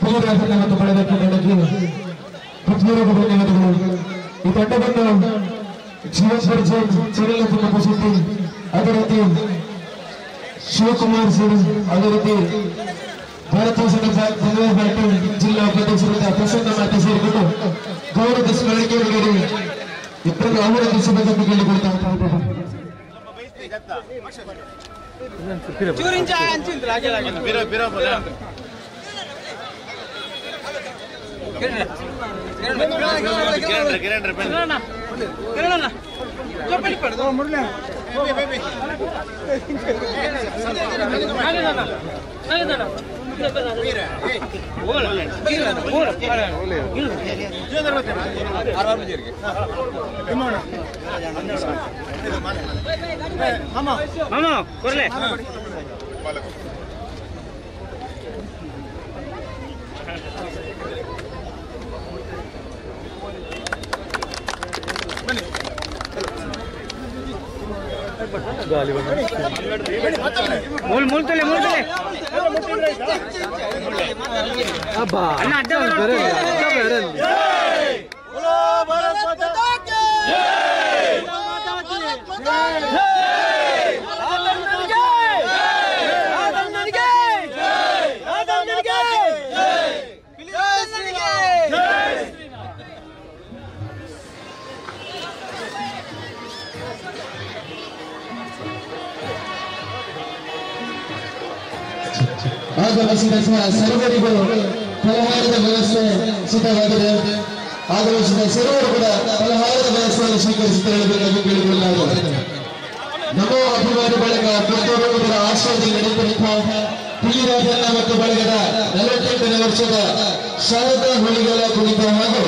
ಪುಲಿರಾಜನ ಮತ್ತು ಬಳಗ ತಂಡಕ್ಕೆ ಹೃತ್ಪೂರ್ವಕ ಧನ್ಯವಾದಗಳು. ಈ ತಂಡವನ್ನು ಜೀವಸ್ಪರ್ಜೆ ಚಿರಲತಿನ ಪ್ರಸಿದ್ಧಿ, ಅದೇ ರೀತಿ ಶಿವಕುಮಾರ್ ಸಿಂಗ್, ಅದೇ ರೀತಿ ಭಾರತೀಯ ಸಂಘ ಪಾರ್ಟಿ ಜಿಲ್ಲಾ ಉಪಾಧ್ಯಕ್ಷರಾದ ಪ್ರಸನ್ನ ಮಾತೆ ಸೇರಿಕೊಂಡು ಗೌರವದ ಸ್ಮರಣೆಗೆ ಇಬ್ಬರನ್ನು ಆಹ್ವಾನಿಸಬೇಕೆಂದು ಕೇಳಿಕೊಳ್ತಾ ಆಗಮಿಸಿದ ಸರ್ವರಿಗೂ ಫಲಹಾರದ ವ್ಯವಸ್ಥೆ ಸಿದ್ಧವಾಗಿದೆ. ಆಗಮಿಸಿದ ಸರ್ವರು ಕೂಡ ಫಲಹಾರದ ವ್ಯವಸ್ಥೆಯನ್ನು ಸ್ವೀಕರಿಸುತ್ತಿರಬೇಕಾಗಿ ಕೇಳಿಕೊಳ್ಳಲಾಗಿದೆ. ನಮೋ ಅಭಿಮಾನಿ ಬಳಗ ಪುತ್ತೂರು ಇದರ ಆಶ್ರಯದಲ್ಲಿ ನಡೆಯುತ್ತಿರುವ ಪುಲಿರಾಜಣ್ಣ ಮತ್ತು ಬಳಗದ 48ನೇ ವರ್ಷದ ಶಾರದಾ ಹುಲಿಗಳ ಕುಣಿತ ಹಾಗೂ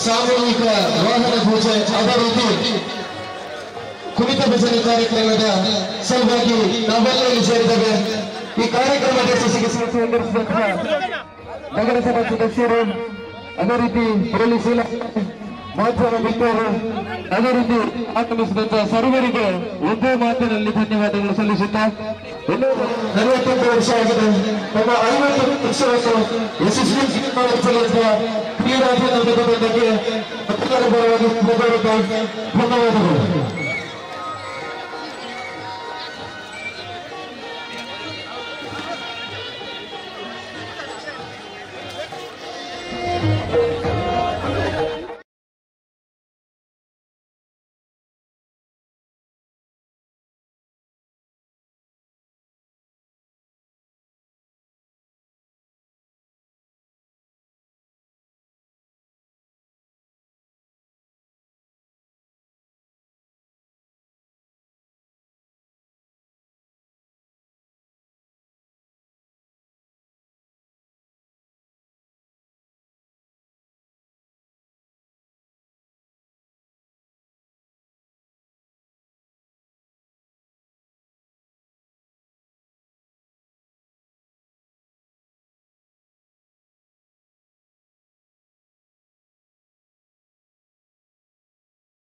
ಸಾಮೂಹಿಕ ವಾಹನ ಪೂಜೆ, ಅದೇ ರೀತಿ ಕುಣಿತ ಭಜನೆ ಕಾರ್ಯಕ್ರಮದ ಸಲುವಾಗಿ ನಾವೆಲ್ಲ ಇಲ್ಲಿ ಸೇರಿದ್ದೇವೆ. ಈ ಕಾರ್ಯಕ್ರಮದ ಯಶಸ್ಸಿಗೆ ನಗರಸಭಾ ಸದಸ್ಯರು, ಅದೇ ರೀತಿ ಪೊಲೀಸ್ ಮಾಧ್ಯಮ ಮಿತ್ರರು, ಅದೇ ರೀತಿ ಆಗಮಿಸಿದಂತಹ ಸರ್ವರಿಗೆ ಒಂದೇ ಮಾತಿನಲ್ಲಿ ಧನ್ಯವಾದಗಳು ಸಲ್ಲಿಸುತ್ತಾ, ಇನ್ನೂ 48 ವರ್ಷ ಆಗಿದೆ. ನಮ್ಮ 50 ವರ್ಷವನ್ನು ಯಶಸ್ವಿ ಮಾಡುತ್ತಿರುವ ಪುಲಿರಾಜನ ತಂಡಕ್ಕೆ ಪತ್ರಕರ್ತರ ಪರವಾಗಿ ಧನ್ಯವಾದಗಳು.